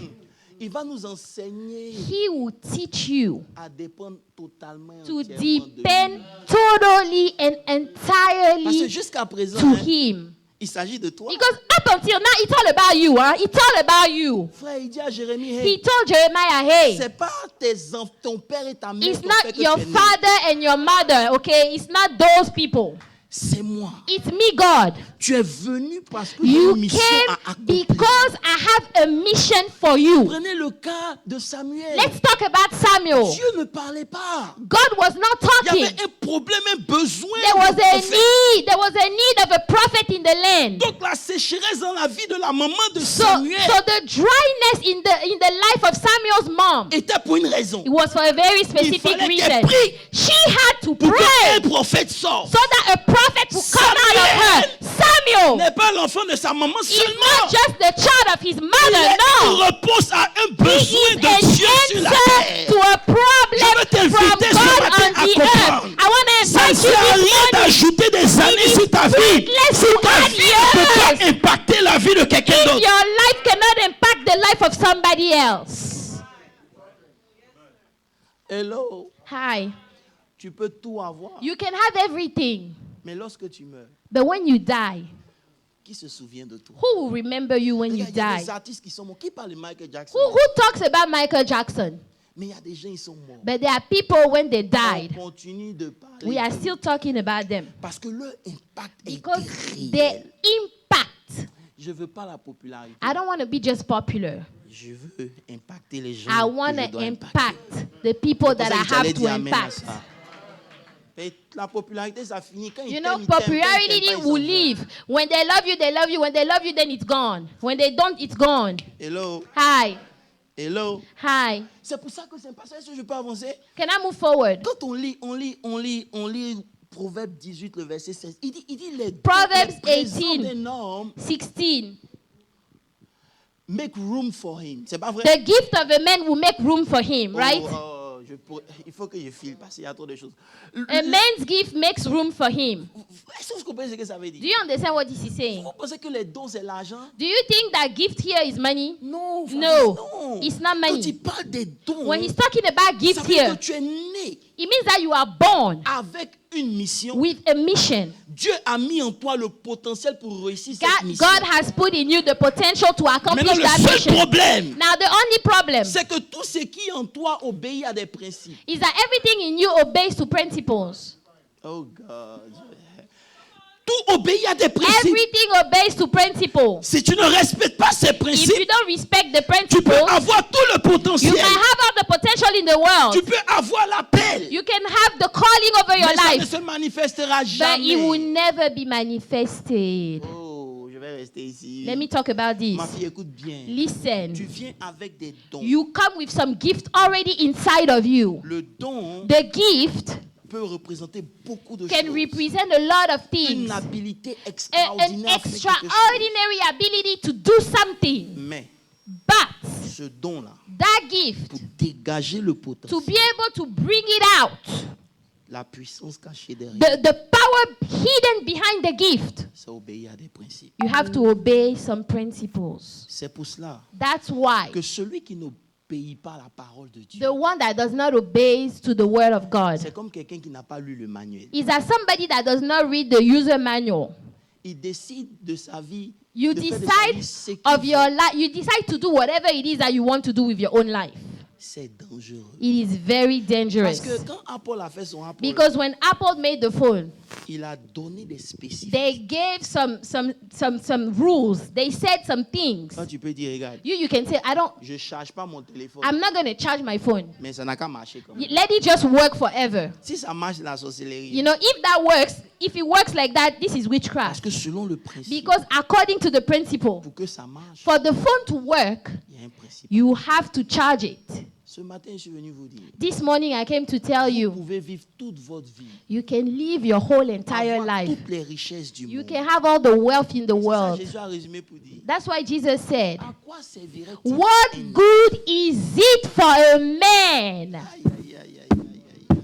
il va nous enseigner he will teach you à dépendre totalement et to entièrement de depend lui. totally and Parce que entirely jusqu'à présent, to hein, him. il s'agit de toi. Because up until now, it's all about you, huh? It's all about you. Frère, il dit à Jérémie, He hey, told Jeremiah, hey, c'est pas ton père et ta mère it's qui ont fait not que your tu es né. father and your mother, okay? It's not those people. C'est moi. It's me, God. Tu es venu parce que j'ai You une mission came à accomplir. because I have a mission for you. Prenez le cas de Samuel. Let's talk about Samuel. Dieu ne parlait pas. God was not Il y talking. avait un problème, un besoin. There was de a prophète. need. There was a need of a prophet in the land. Donc la sécheresse dans la vie de la maman de So Samuel the dryness in the life of Samuel's mom, était pour une raison. it was for a very specific fallait qu'elle reason. prie She had to Pour pray qu'un prophète sorte. so that a prophet would come out of her. Samuel N'est pas l'enfant de sa maman is seulement. not just the child of his Il mother, est une no. réponse à un He besoin is de Dieu sur la an answer terre. to a Je veux problem t'inviter from ce God matin on à the comprendre. earth. I want to Ça ne invite you sert à this rien morning. d'ajouter des années is sur ta vie. fruitless Si to ta add vie ne peut years. pas impacter la vie de quelqu'un If d'autre. your life cannot impact the life of somebody else. Hello, Hi. tu peux tout avoir. You can have everything, Mais lorsque tu meurs, but when you die, qui se souvient de toi? who will remember you when you Regarde, il y a die? des artistes qui sont morts. Qui parle de Michael Jackson? Who talks about Michael Jackson? Mais il y a des gens qui sont morts. But there are people when they On died, continue de parler. we are de- still talking about them Parce que leur impact because est their réel. impact. Je ne veux pas la popularité. I don't want to be just popular. Je veux impacter les gens. I que want je to dois impacter. impact the people C'est pour that ça I que j'allais have to dire amen à impact. ça. Et la popularité, ça finit quand You ils know, t'aiment, ils t'aiment, quand ils popularity t'aiment pas, ils will s'en vont. leave. When they love you, they love you. When they love you, then it's gone. When they don't, it's gone. Hello, Hi. hello. Hi. C'est pour ça que c'est pas ça. Est-ce que je peux avancer? Can I move forward? Quand on lit Proverbe 18, le verset 16. Il dit Proverbs les présents 18. d'un homme 16. make room for him. C'est pas vrai? The gift of a man will make room for him, right? Il faut que je file parce qu'il y a trop de choses. A man's gift makes room for him. Est-ce que vous comprenez ce que ça veut Do dire? you understand what this is saying? Vous pensez que les dons, c'est l'argent? Do you think that gift here is money? Non, Fabrice, No, non. it's not Quand money. il parle des dons, When he's talking about ça gift veut dire here, que tu es né it means that you are born avec une mission. with a mission. Dieu a mis en toi le potentiel pour réussir cette mission. God has put in you the potential to accomplish Maintenant, that le seul mission. problème, Now, the only problem c'est que tout ce qui est en toi obéit à des principes. is that everything in you obeys to principles. Oh God. Tout obéit à des principes. Everything obeys to principles. Si tu ne respectes pas ces If you principes, don't respect the tu peux principles, avoir tout le you potentiel. can have all the potential in the Tu world. peux avoir l'appel. You can have the calling over your Mais ça ne life, se manifestera but it will jamais. never be manifested. Oh, je vais rester ici. Let me talk about this. Ma fille, écoute bien. Tu Listen. viens avec des dons. You come with some gift already inside of you. Le don The gift peut représenter beaucoup de can choses. represent a lot of Une things. habilité An extraordinaire. à faire quelque chose. extraordinary ability to do something. Mais But ce don-là, that gift, pour dégager le to potentiel, be able to bring it out, la puissance cachée derrière, the power hidden behind the gift, ça obéit à des principes. you have to obey some principles. C'est pour cela That's why que celui qui n'obéit pas à la parole de Dieu, the one that does not obey to the word of God c'est comme quelqu'un qui n'a pas lu le manuel. is as somebody that does not read the user manual. Il décide de sa vie. You de faire de sa vie decide ce qu'il of your veut. life. You decide to do whatever it is that you want to do with your own life. c'est dangereux. It is very Parce dangerous. que quand Apple a fait son Apple, Because when Apple made the phone, il a donné des spécifiques. they gave some rules. They said some things. Quand tu peux dire, regarde, You can say, je ne charge pas mon téléphone, I'm not going to charge my phone. mais ça n'a qu'à marcher comme ça. Let it just work forever. Si ça marche, la sorcellerie. You know, if it works like that, this is Parce witchcraft. que selon le principe, Because according to the principle, pour que ça marche, for the phone to work, il y a un principe. you have to charge it. Ce matin, je suis venu vous dire, This morning I came to tell vous you, pouvez vivre toute votre vie, you can live your whole entire avoir life. toutes les richesses du You monde. can have all the wealth in the C'est ça, world. Jésus a résumé pour dire, That's why Jesus said, à quoi servirait-il what un- good is it for a man? Aïe, aïe, aïe, aïe, aïe, aïe.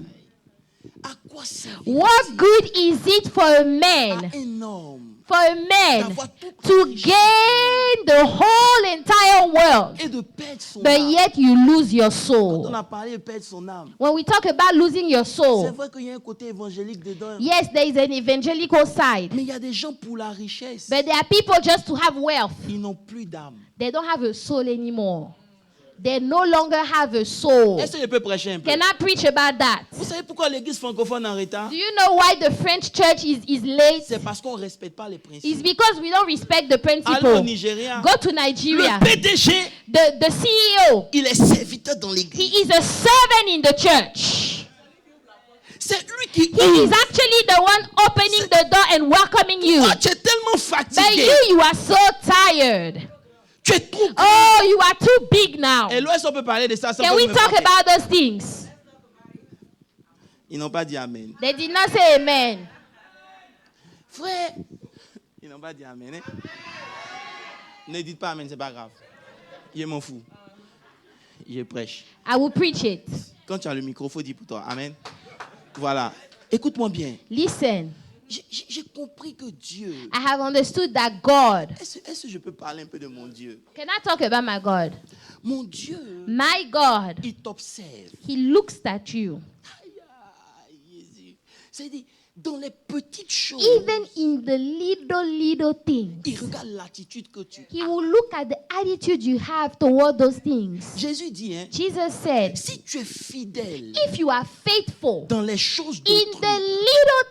À quoi servirait-il What good is it for a à man? un homme For a man d'avoir toute la to richesse gain the whole entire world, et de perdre son but âme? yet you lose your Quand soul. on a parlé de perdre son âme, When we talk about losing your c'est soul, vrai qu'il y a un côté évangélique dedans. yes, there is an evangelical side, Mais il y a des gens pour la richesse, but there are people just to have wealth. ils n'ont plus d'âme. They don't have a soul anymore. They no longer have a soul. Est-ce que je peux prêcher un peu? Can I preach about that? Vous savez pourquoi l'église francophone est en retard? Do you know why the French church is late? C'est parce qu'on ne respecte pas les It's principes. because we don't respect the Allez au principle. Nigeria, Go to Nigeria. le PDG, The CEO, il est serviteur dans he l'église. is a servant in the church. C'est lui qui He is ouvre. actually the one opening the door and welcoming you. Toi, tu es tellement But fatigué. you are so tired. Tu es trop grand. Oh, you are too big now. Et l'Ouest, on peut parler de ça sans Can que we vous me talk frappez. about those things? Ils n'ont pas dit Amen. They did not say amen. Frère, ils n'ont pas dit Amen. Hein? Ne dites pas Amen, c'est pas grave. Je m'en fous. Je prêche. I will preach it. Quand tu as le micro, il faut dire pour toi. Amen. Voilà. Écoute-moi bien. Listen, J'ai compris que Dieu... I have understood that God. Est-ce que je peux parler un peu de mon Dieu? Can I talk about my God? Mon Dieu, My God, il t'observe. He looks at you. Aïe, aïe, Jésus. C'est-à-dire, dans les petites choses, Even in the little things. il regarde l'attitude que tu as. He will look at the attitude you have toward those things. Jésus dit, hein, Jesus said, si tu es fidèle if you are faithful dans les choses in d'autrui.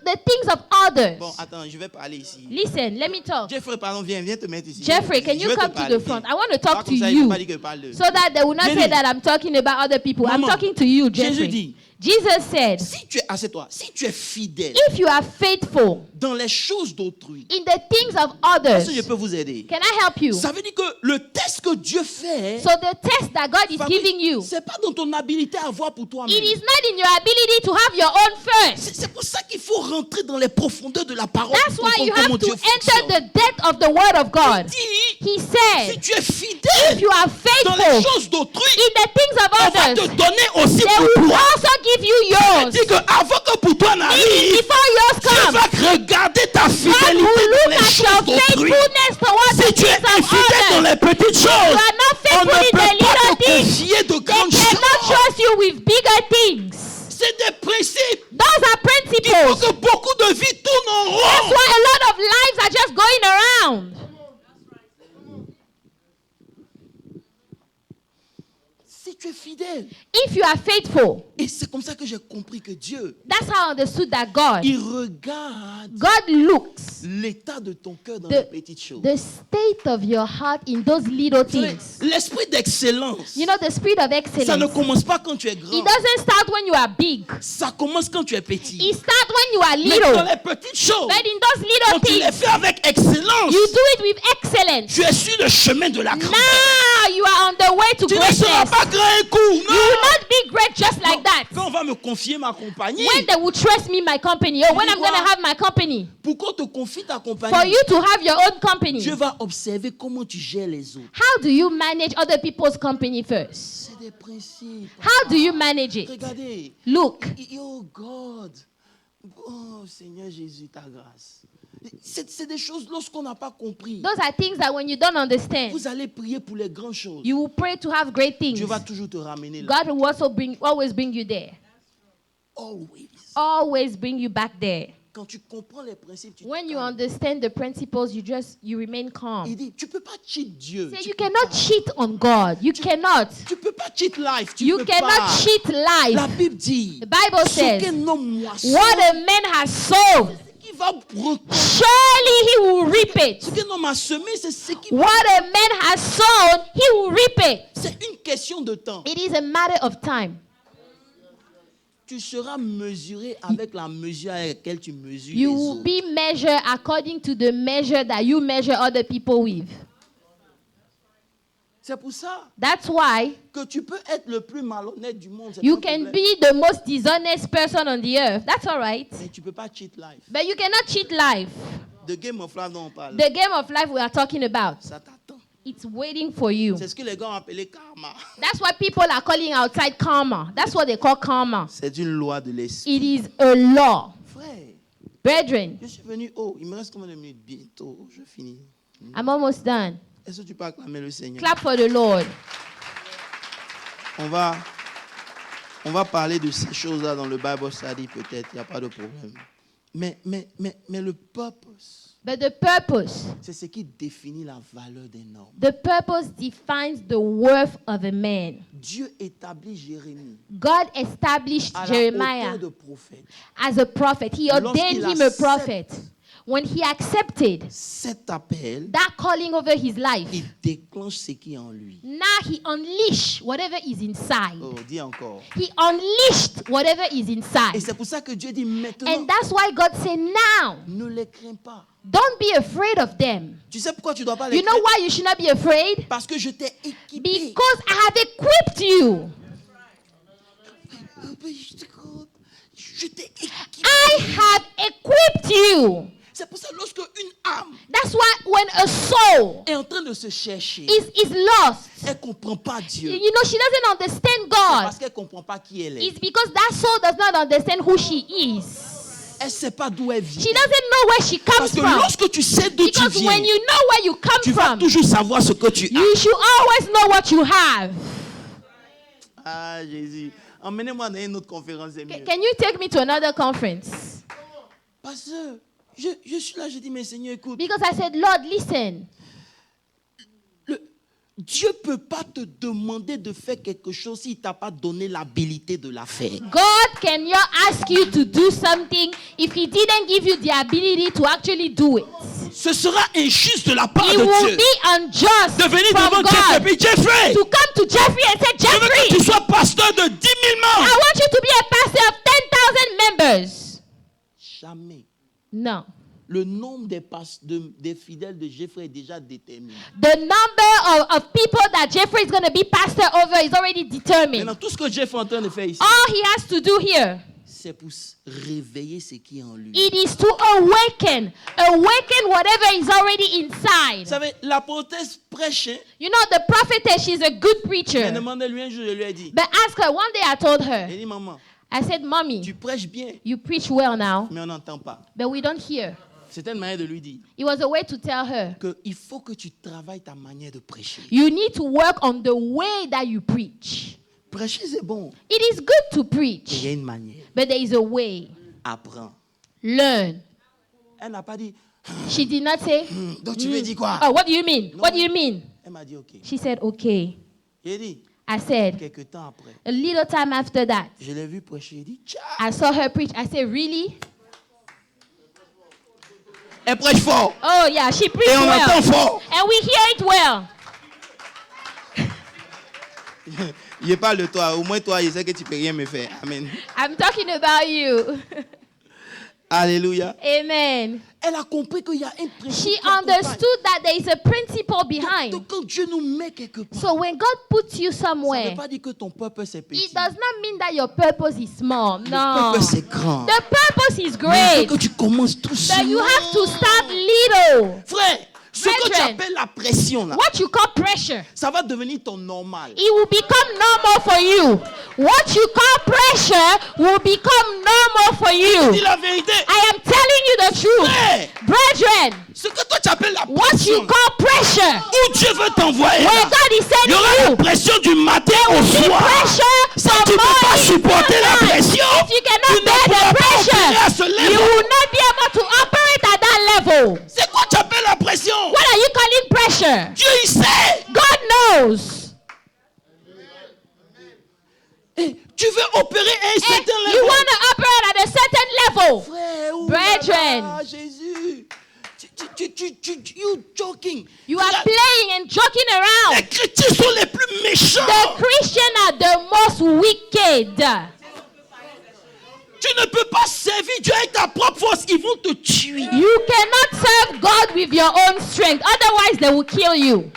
the things of others. Bon, attends, je vais parler ici. Listen, let me talk. Jeffrey, pardon, viens te mettre ici. Jeffrey, can Je you vais te come to parler, the front? viens. I want to Pas talk to comme ça, il faut you pas dire que je parle d'eux. so that they will not Jenny. say that I'm talking about other people. I'm Maman, talking to you, Jésus Jeffrey. dit, Jesus said, si tu es, assieds-toi, si tu es fidèle if you are faithful dans les choses d'autrui, in the things of est-ce que je others, peux vous aider? can I help you? Ça veut dire que le test que Dieu fait, So the test that God is giving you, c'est pas dans ton habilité à voir pour toi-même. it is not in your ability to have your own first. C'est pour ça qu'il faut rentrer dans les profondeurs de la parole. That's pour why you comprendre have comment to Dieu enter fonctionne. the depth of the word of God. Il dit, He si said, tu es if fidèle you are dans les faithful choses d'autrui, in the things of on va te others, donner aussi they pour will toi. also give you Il yours. dit qu'avant que pour toi n'arrive, Before yours Dieu comes, va regarder ta God fidélité will dans look les at choses your d'autrui. faithfulness towards Si the tu es things of infidèle dans others. les petites You choses, are not on faithful ne in peut the pas little te things. confier de They grandes cannot choses. trust you with bigger things. C'est des principes. Those are Il faut principles. que beaucoup de vies tournent en That's rond. why a lot of lives are just going around. Si tu es fidèle. If you are faithful, Et c'est comme ça que j'ai compris que Dieu, that's how I understood that God il regarde looks l'état de ton cœur dans les petites choses. the state of your heart in those little things. L'esprit d'excellence, You know, the spirit of ça ne excellence. commence pas quand tu es It grand. doesn't start when you are big. Ça commence quand tu es petit. It starts when you are Mais dans little. les petites choses, But in those little quand tu les things, fais avec excellence, you do it with excellence. tu es sur le chemin de la grandeur. Now you are on the way to Tu ne seras greatness. pas grand un coup. You will Non. not be great just like that. Quand on va me confier ma compagnie, When they will trust me my company, or when I'm going to have my company, pour qu'on te confie ta for compagnie, you to have your own company, Dieu va observer comment tu gères les autres. how do you manage other people's company first? C'est des principes. How do you manage it? Regardez. Look, Oh God. Oh Seigneur Jésus, ta grâce. C'est des choses lorsqu'on n'a pas compris. those are things that when you don't understand, Vous allez prier pour les grandes choses. you will pray to have great things. Dieu va toujours te ramener là. God will also always bring you there. Always. Always bring you back there. Quand tu comprends les principes, tu te When you calmes. understand the principles, you remain calm. Il dit, tu peux pas cheat Dieu. Say Tu you peux cannot pas. cheat on God. You cannot. Tu peux pas cheat life. Tu You peux cannot pas. cheat La life. Bible dit, The Bible ce says, qu'un homme moissonne, what a man has sown, il va récolter. surely he will reap it. Ce qu'un homme a semé, c'est ce qui What a man has sown, he will reap it. C'est une question de temps. It is a matter of time. Tu seras mesuré avec la mesure à laquelle tu mesures You les will autres. be measured according to the measure that you measure other people with. C'est pour ça That's why que tu peux être le plus malhonnête du monde. c'est you pas un can problème. be the most dishonest person on the earth. That's all right. Mais tu peux pas cheat life. But you cannot cheat life. The game of life dont on parle, The game of life we are talking about, ça t'attend. it's waiting for you. C'est ce que les gars ont appelé karma. That's why people are calling outside karma. That's what they call karma. C'est une loi de l'esprit. It is a law. Frère, Brethren, je suis venu. Oh, il me reste combien de minutes? Bientôt, je finis. I'm almost done. Est-ce que tu peux acclamer le Seigneur? Clap for the Lord. On va parler de ces choses-là dans le Bible study peut-être, il n'y a pas de problème. Mais le purpose, But the purpose, c'est ce qui définit la valeur d'un homme. the purpose defines the worth of a man. Dieu établit Jérémie God established à la Jeremiah hauteur de prophète. as a prophet. He ordained Lorsqu'il him a accepte prophet. When he accepted Cet appel, that calling over his life, il déclenche ce qui est en lui. now he unleashed whatever is inside. Oh, dis encore. He unleashed whatever is Et inside. c'est pour ça que Dieu dit maintenant, And that's why God said, now, ne les crains pas. don't be afraid of them. Tu sais pourquoi tu ne dois pas les You know craindre? why you should not be afraid? Parce que je t'ai équipé. Because I have equipped you. Je t'ai équipé. I have equipped you. C'est pour ça que lorsque une âme That's why when a soul est en train de se chercher, is lost, elle ne comprend pas Dieu. you know, she doesn't understand Parce God. qu'elle ne comprend pas qui elle est. It's because that soul does not understand who she is. Elle ne sait pas d'où elle She vient. doesn't know where she Parce comes que from. lorsque tu sais d'où tu Because viens, when you know where you come tu vas from, toujours savoir ce que tu as. you should always know what you have. Ah, Jésus. Emmenez-moi dans une autre conférence, c'est mieux. Can you take me to another conference? Parce que je suis là, je dis, mais Seigneur, écoute, Because I said, Lord, listen. Dieu ne peut pas te demander de faire quelque chose s'il ne t'a pas donné l'habilité de la faire. God cannot ask you to do something if He didn't give you the ability to actually do it. Ce sera injuste de la part It de will Dieu be unjust de venir from devant Jeffrey. God Puis Jeffrey, to come to Jeffrey and say, je veux que tu Jeffrey, sois pasteur de 10 000 I membres. want you to be a pastor of 10,000 members. Jamais. No. Le nombre des fidèles de Jeffrey est déjà déterminé. The number of people that Jeffrey is going to be pastor over is already determined. Maintenant, tout ce que Jeffrey est en train de faire ici, All he has to do here, c'est pour réveiller ce qui est en lui. it is to awaken whatever is already Vous inside. savez, la prophétesse prêche. Hein? You know, the prophetess, she's a good Mais preacher. demandez-lui un jour, je lui ai dit. But ask her, one day I told her, Elle dit, maman, I said, Mommy, tu prêches bien, you preach well now, mais on n'entend pas. but we don't hear. C'était une manière de lui dire It was a way to tell her, qu'il faut que tu travailles ta manière de prêcher. you need to work on the way that you preach. Prêcher, c'est bon. It is good to Mais il y preach, a une manière. but there is a way. Apprends. Learn. Elle n'a pas dit, She did not say, donc tu veux dire quoi? oh, what do you mean? No. What do you mean? Elle m'a dit, ok. She said, okay. J'ai dit, I said, quelques temps après, a little time after that, je l'ai vu prêcher. Il dit, tcha. I saw her preach. I said, really? Elle prêche fort. Oh, yeah, she preached Et on entend well. fort. And we hear it well. Je parle de toi. Au moins, toi, je sais que tu ne peux rien me faire. Amen. I'm talking about you. Alléluia. Amen. Elle a compris qu'il y a un principe. She qui accompagne. understood that there is a principle behind. Donc, quand Dieu nous met quelque part, So when God puts you ça ne somewhere, veut pas dire que ton purpose est petit. it does not mean that your purpose is small. Le No. purpose est grand. The purpose is Mais il great. faut que tu commences tout But seul. you have to start little. Frère, Ce que tu Brethren, appelles la pression, là, what you call pressure, ça va devenir ton normal. it will become normal for you. What you call pressure will become normal for you. Dis la vérité. I am telling you the truth. Frère, Brethren, ce que toi tu appelles la what pression, you call pressure, où Dieu veut t'envoyer, where là, God is il y sending aura la you, pression du matin au soir. pressure Si from tu ne peux pas morning supporter till la night. pression, If you tu cannot ne bear pourras the pas opérer à ce pressure, level. you will not be able to operate at that level. C'est quoi tu appelles la pression? What are you calling pressure? Dieu il sait. God knows. Et tu veux opérer à un certain You level. want to operate at a certain level. Frère, oh Brethren. là là, Jésus. You joking. You are Regarde, playing and joking around. les chrétiens sont les plus méchants. The Christians are the most wicked. Tu ne peux pas servir Dieu avec ta propre force. Ils vont te tuer. You cannot serve God with your own strength. Otherwise, they will kill you.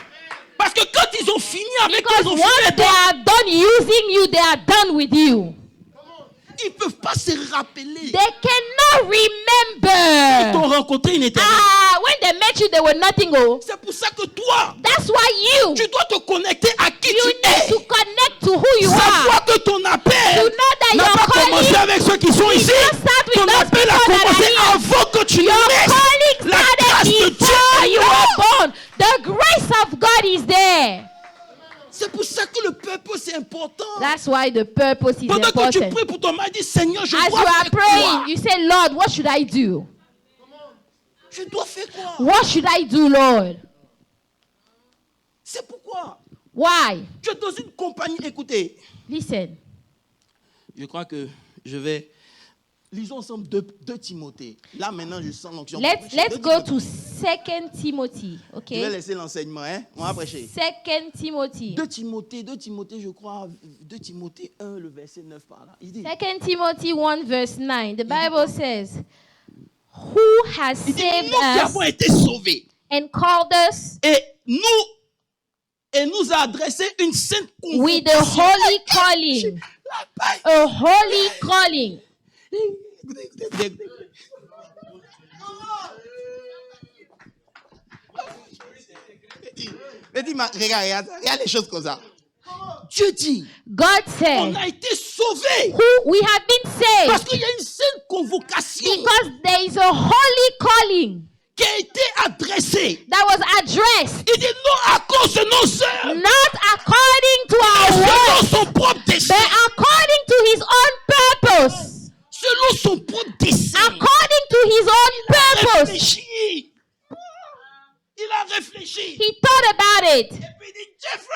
Parce que quand ils ont fini avec toi, Because ils ont fini once avec they toi. are done using you, they are done with you. Ils ne peuvent pas se rappeler. They cannot Ils remember. t'ont rencontré une éternité. When they met you, they were nothing. Oh, C'est pour ça que toi, that's why you tu dois te connecter à qui you tu need es. to connect to who you are. Savoir que ton To appel know that n'a your pas commencé calling, avec ceux qui sont ici. just start with Ton those appel a people that commencé are here. avant que tu Your naisses. calling La grâce started de Dieu before est you là. were born. The grace of God is there. C'est pour ça que le peuple c'est important. That's why the purpose is Pendant que tu important. pries pour ton mari, dis Seigneur, je As you dois are faire quoi? praying, you say, Lord, what should I do? Je dois faire quoi? What should I do, Lord? C'est pourquoi Why? tu es dans une compagnie. Écoutez, Listen. je crois que je vais. Lisons ensemble 2 Timothée. Là maintenant, je sens l'onction. Let's go to 2 Timothy. Je vais Okay? laisser l'enseignement, hein? On va prêcher. 2 Timothy. 2 Timothée, je crois, 2 Timothée 1, le verset 9 par là. Il dit, 2 Timothy 1 verse 9. The Bible says, who has nous qui saved us avons été sauvés and called us et nous a adressé une sainte with a convocation. holy calling. La paille. A holy calling. Écoutez. Mais dis-moi, regarde les choses comme ça. Dieu dit, God on said, a été sauvés we have been parce saved qu'il y a une sainte convocation because there is a holy calling qui a été adressée. that was addressed, Il dit non à cause de nos œuvres, not according to our selon works, son propre dessein. but according to his own purpose. Selon son propre dessein. According to his own purpose. Réfléchi. Il a réfléchi. He thought about it. Et puis il dit,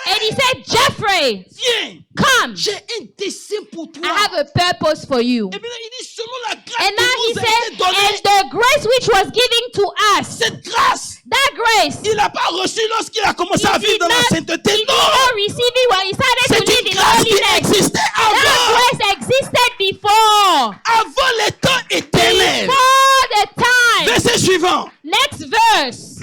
And he Jeffrey, said, Jeffrey, viens, come. j'ai un dessein pour toi. I have a purpose for you. Et puis là, il dit, selon la grâce And now he qui nous a été said, donnée, and the grace which was given to us, cette grâce, that grace, il n'a pas reçu lorsqu'il a commencé à he vivre did dans la not, sainteté. he did Non, not receive it when he started to c'est live une in grâce qui holiness. existait That avant, grace existed before les temps éternels. before the time. Verset suivant. Next verse.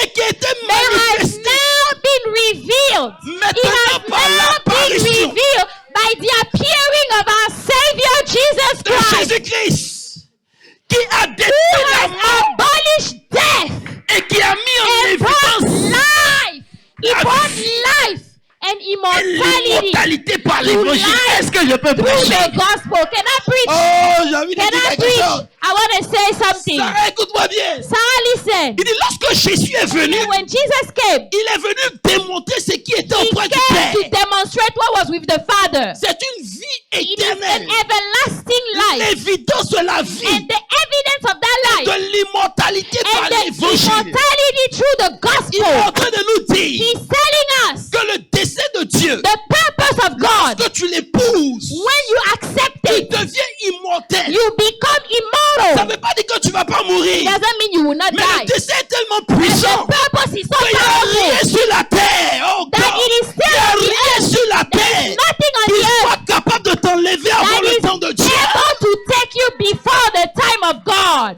Et qui a été It has manifesté now been revealed. It maintenant has par now been l'apparition revealed by the appearing of our Savior Jesus de Christ, Jésus-Christ, qui a who détruit la has mort abolished death et qui a mis en and brought évidence life. He La brought vie life and immortality l'immortalité par to l'évangile. life Est-ce que je peux through prêcher? the gospel. Can I preach? Oh, j'ai envie de Can dire I quelque preach? chose. I want to say something. Sarah, écoute-moi bien. Sarah, listen. Il dit, lorsque Jésus est venu, When Jesus came, il est venu démontrer ce qui était he auprès du came to Père. demonstrate what was with the Father. C'est une vie It is an éternelle. everlasting life. L'évidence de la vie, And the evidence of that life de l'immortalité par and the l'évangile. immortality through the Il est en gospel. train de nous dire He's telling us que le dessein de Dieu, the purpose of God. que tu l'épouses, When you accept tu it, deviens immortel. you become Ça immortal. ne veut pas dire que tu ne vas pas It mourir. doesn't mean you will not Mais le die. dessein est tellement And puissant the purpose is so qu'il n'y a rien powerful sur la terre. Oh that God. it is Il n'y a still on the rien earth. sur la There terre is nothing on qui the earth soit capable de t'enlever avant that le is temps de Dieu. able to take you before the time of God.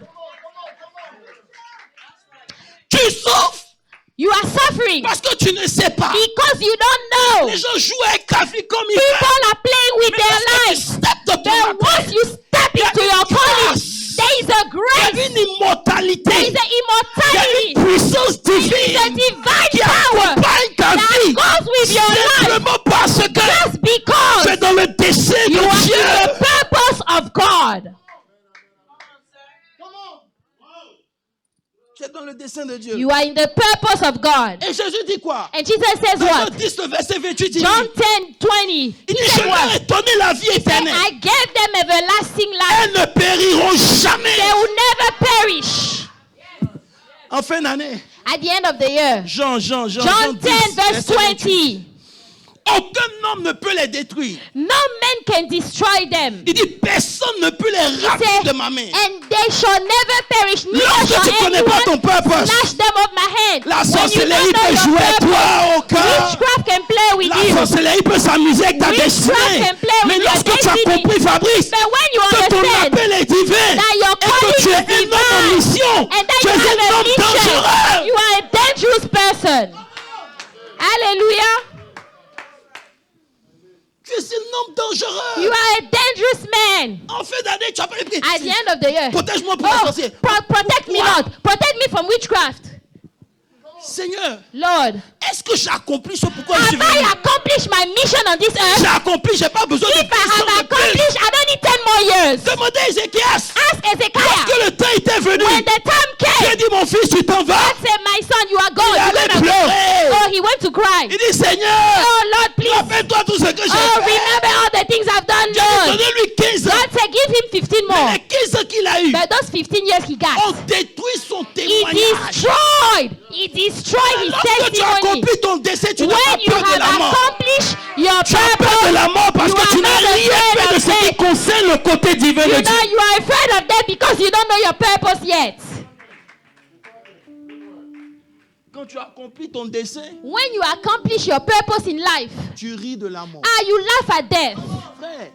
Tu souffres You are suffering parce que tu ne sais pas. because you don't know. Les gens jouent avec ta vie comme ils People veulent. are playing with Mais their lorsque tu lives. steps dans ton But once appel, you step into your calling, there is a il y a grace, une immortalité. there is an Il y a immortality, une puissance It's a divine qui power accompagne ta that vie. goes with your life. Simplement parce que Just because tu es dans le dessein you are de in Dieu. the purpose of God. Tu es dans le dessein de Dieu. You are in the purpose of God. Et Jésus dit quoi? And Jesus says Dans Jean what? 10, le verset 28, il John dit, 10:20. il He dit, je said leur what? ai donné la vie He said, éternelle. I gave them everlasting life. Elles ne périront jamais. They will never perish. En fin d'année, At the end of the year. John John 10, 10 verse 20. Aucun homme ne peut les détruire. No man can destroy them. Il dit, personne ne peut les He rater said, de ma main. and they shall never perish. Neither Lorsque shall tu connais pas ton anyone purpose, snatch them off my hand. la When you sorcellerie don't know peut your jouer purpose, toi au cœur. witchcraft can play with La you. sorcellerie peut s'amuser avec ta Witchcraft destinée. can play with Mais your lorsque tu as destiny. compris, Fabrice, But when you que ton understand appel est divin that your et que calling tu es is un homme en divine, mission, and that tu es you have un a homme mission, dangereux. you are a dangerous person. Hallelujah. Tu es un homme dangereux. You are a dangerous man. En fin d'année, tu as pas les At the end of the year. Protège-moi pour la sorcière. Protect me, Lord. Protect me from witchcraft. Seigneur, Lord, est-ce que j'ai accompli ce pourquoi je have suis venu? I accomplished my mission on this J'ai earth? accompli, j'ai pas besoin de If I have puissance de plus. accomplished, I don't need 10 more years. Demandez à Ézéchias. Ask Ezekiah. Lorsque le temps était venu, When the time j'ai came, dit mon fils, tu t'en vas. God said, my son, you are gone. Il You're allait gonna go. pleurer. Oh, he went to cry. Il dit Seigneur, Oh, Lord, please. rappelle-toi tout ce que j'ai Oh, fait. remember all the things I've done, Lord. Donnez-lui 15 ans. God said, give him 15 more. Les 15 ans qu'il a eu But those 15 years he got, ont détruit son he témoignage. destroyed. He destroyed his Lorsque tu as testimony. accompli ton décès, tu n'as pas When you peur de la have mort. accomplished your Tu as peur de la purpose, mort parce you que are tu n'as not rien afraid fait de of ce qui death. concerne le côté divin You de Dieu. know you are afraid of death because you don't know your purpose yet. quand tu as accompli ton dessein, When you accomplish your purpose in life, tu ris de la mort. you laugh at death. Frère,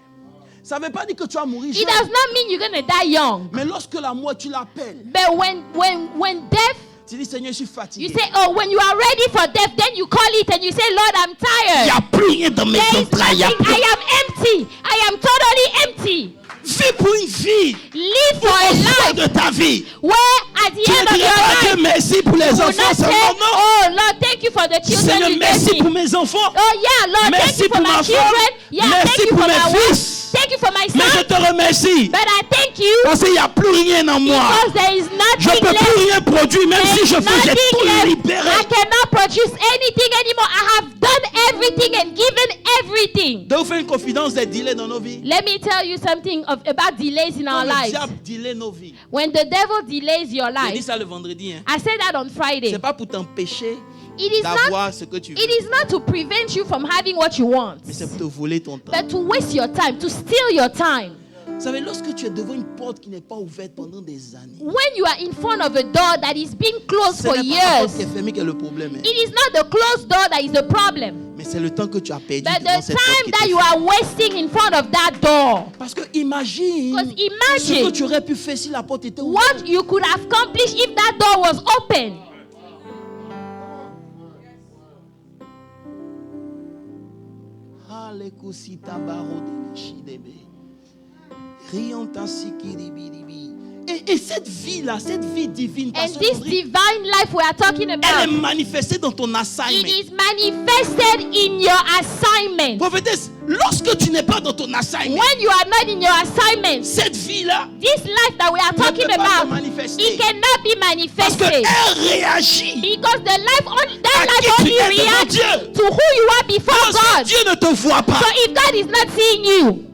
ça ne veut pas dire que tu vas mourir It jeune. does not mean you're going to die young. Mais lorsque la mort, tu l'appelles. But when death, Tu dis, Seigneur, je suis you fatigué. say, oh, when you are ready for death, then you call it and you say, Lord, I'm Il n'y tired. a plus rien dans mes There is entrailles. Il y a nothing. plus- I am empty. I am totally empty. Vis pour une vie. Live for Au a fond life de ta vie. where at the Tu end ne of diras your pas que life, merci pour les you will enfants not say, seulement. Non. oh, Lord, thank you for the children Seigneur, you gave merci me. pour mes enfants. Oh, yeah, Lord, Merci thank you for pour my ma children. femme. Yeah, Merci thank you pour for mes my wife. fils. Thank you for my Mais je son. te remercie. But I thank you Parce qu'il n'y a plus rien en moi. because there is Je ne nothing peux left. plus rien produire, même si je fais, j'ai Nothing tout left. libéré. I cannot produce anything anymore. I have done everything and given everything. De vous faire une confidence des délais dans nos vies. Let me tell you something about delays in our Quand le lives. diable delay nos vies. When the devil delays your J'ai dit life, ça le vendredi. Hein. I said that on Friday. C'est pas pour t'empêcher It is not. d'avoir ce que tu veux. It is not to prevent you from having what you want, Mais c'est pour te voler ton temps. but to waste your time, to steal your time. Vous savez, lorsque tu es devant une porte qui n'est pas ouverte pendant des années, When you are in front of a door that is being closed ce for n'est pas la porte years, qui est fermée qui est le problème. Hein. it is not the closed door that is the problem, Mais c'est le temps que tu as perdu but devant the cette porte time qui that était you fermée. are wasting in front of that door. Parce que imagine Because ce que imagine tu aurais pu faire si la porte était ouverte. what you could have accomplished if that door was open. Et cette vie-là, cette vie divine, And Pasteur this André, divine life we are talking elle est about, manifestée dans ton it assignment. is manifested in your assignment. Prophétesse, lorsque tu n'es pas dans ton assignment, When you are not in your assignment, cette vie-là this life that we are ne talking peut pas se about, manifester. it cannot be Parce manifested. qu'elle réagit. Because the life only, À that qui life tu only es devant reacts Dieu. to who you are before Lorsque God. Dieu ne te voit pas. So if God is not seeing you,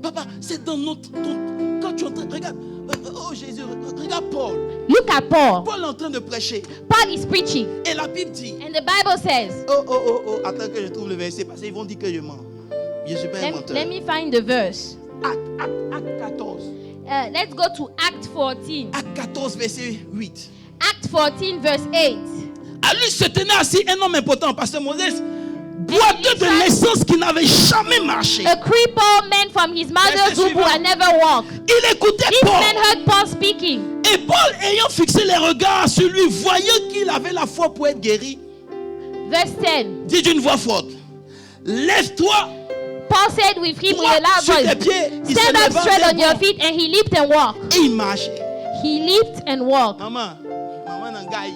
Papa, c'est dans notre... Quand tu entends... Regarde. Oh Jésus, regarde Paul. look at Paul. Paul est en train de prêcher. Paul is preaching, Et la Bible dit... and the Bible says, Oh, attends que je trouve le verset parce qu'ils vont dire que je mens. Je suis pas un menteur. let me find the verse. Acte 14. Let's go to Act 14. Acte 14, verset 8. Act 14, verse 8. À lui se tenait assis un homme important, Pasteur Moses, boiteux de naissance qui n'avait jamais marché. A crippled man from his mother's womb who had never walked. Il écoutait This Paul. man heard Paul speaking. Et Paul, ayant fixé les regards sur lui, voyant qu'il avait la foi pour être guéri, Verse 10. dit d'une voix forte, lève-toi, Paul said with him with a droit loud sur tes voice, pieds. Il se stand up leva straight d'un on your bond feet, and he leaped and walked. et il marchait. He leaped and walked. Maman, Maman n'engaille.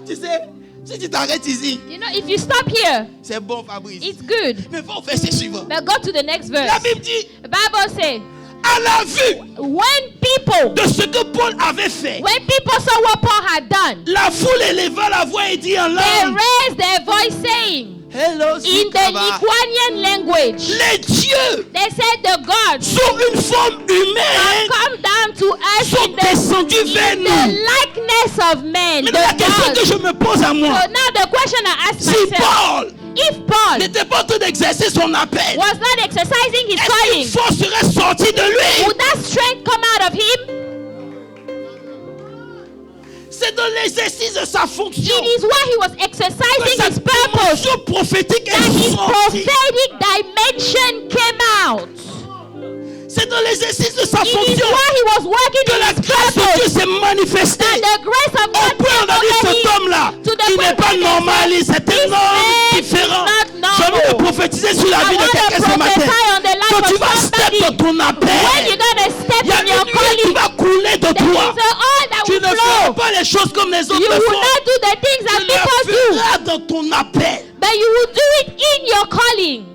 Tu sais, si tu t'arrêtes ici, You know, if you stop here, c'est bon, Fabrice. it's good. Mais va au verset suivant. But go to the next verse. La Bible dit, The Bible says, À la vue when people de ce que Paul avait fait, saw what Paul had done, la foule éleva la voix et dit en they langue, raised their voice saying, hello, in the Sikaba. Lituanian language, les dieux they said the gods sous une forme humaine come down to us sont descendus vers in nous. the likeness of men. Mais la The question que gods. je me pose à moi, So now the question I ask si myself, Paul if Paul n'était pas en train d'exercer son appel, was not exercising his est-ce calling, qu'une force serait sortie de lui? would that strength come out of him? C'est dans l'exercice de sa fonction It is why he was que exercising sa his purpose dimension prophétique that est his sortie. prophetic dimension came out. C'est dans l'exercice de sa It is fonction why he was working que in la his grâce de Dieu purpose. s'est manifestée. That the grace of Au God point on a dit came cet over homme-là, to the il n'est point pas where they normal, said, c'est "This un homme man is différent. not J'ai envie de normal." prophétiser sur la I vie de want to quelqu'un ce matin. prophesy on the life Quand tu of vas step somebody. dans ton When you're appel, gonna step il y a in your une huile qui calling, va couler de there toi. is an oil that Tu will ne feras flow. pas les choses comme les autres You le will font. not do the things that Tu people le do, feras dans ton appel. but you will do it in your calling.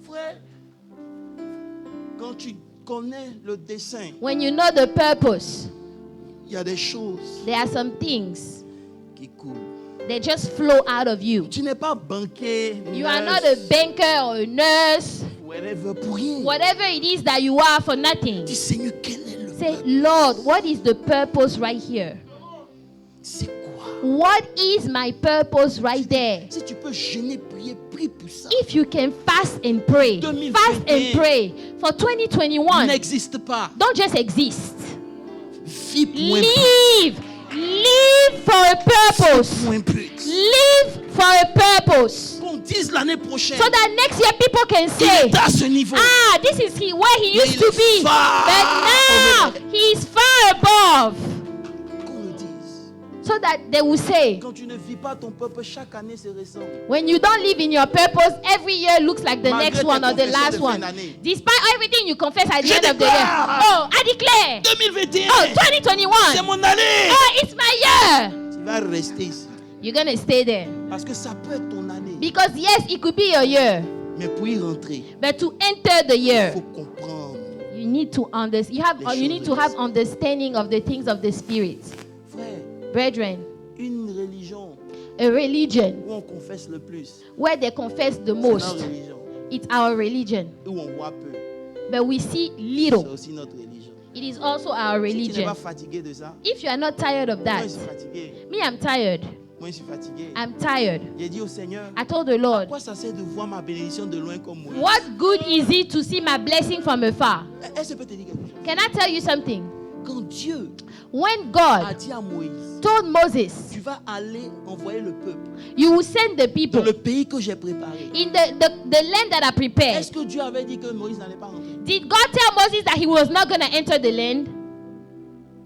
Frère, quand tu connais le dessein, When you know the purpose, il y a des choses there are some things qui coulent. that just flow out of you. Tu n'es pas banquier, You are not a banker or a nurse, whatever, pour rien. whatever it is that you are for nothing. Dis, Seigneur, quel est le Say, purpose? Lord, what is the purpose right here? C'est quoi? What is my purpose right there? Si tu peux jeûner, prier, prie pour ça. If you can fast and pray, 2021. fast and pray for 2021, N'existe pas. don't just exist. Vis pour un but. Live for a purpose. Pour un but. Live for a purpose. Qu'on dise l'année prochaine, So that next year people can il say, est à ce niveau. this is where he used il to est be. far But now he is far above. Qu'on le dise. So that they will say, Quand tu ne vis pas ton peuple, chaque année se ressemble. when you don't live in your purpose, every year looks like the Malgré next tes one or the confessions last de fin one. d'année. Despite everything you confess at the Je end of the year. déclare. Oh, I declare. 2021, Oh, C'est 2021. mon année. Oh, it's my year. Tu vas rester ici. You're going to stay there. Parce que ça peut être ton année. Because yes, it could be your year. Mais pour y rentrer, But to enter the il year, faut comprendre. you need to understand. You need to have understanding of the things of the spirit. Frère, Brethren, une religion a religion où on confesse le plus, where they confess the c'est most, notre religion. it's our religion. Où on voit peu, But we see c'est little. aussi notre religion. It is also our Si tu n'es religion. pas fatigué de ça, If you are not tired of moi that, je suis fatigué. me, I'm tired. Moi je suis fatigué. I'm tired. J'ai dit au Seigneur, I told the Lord, quoi ça sert de voir ma bénédiction de loin comme moi? what good is it to see my blessing from afar? Est-ce que je peux te dire quelque chose? Can I tell you something? Quand Dieu When a God dit à Moïse, told Moses, tu vas aller envoyer le peuple you will send the dans people le pays que j'ai préparé. in the land that I prepared. Est-ce que Dieu avait dit que Moïse n'allait pas rentrer? Did God tell Moses that he was not going to enter the land?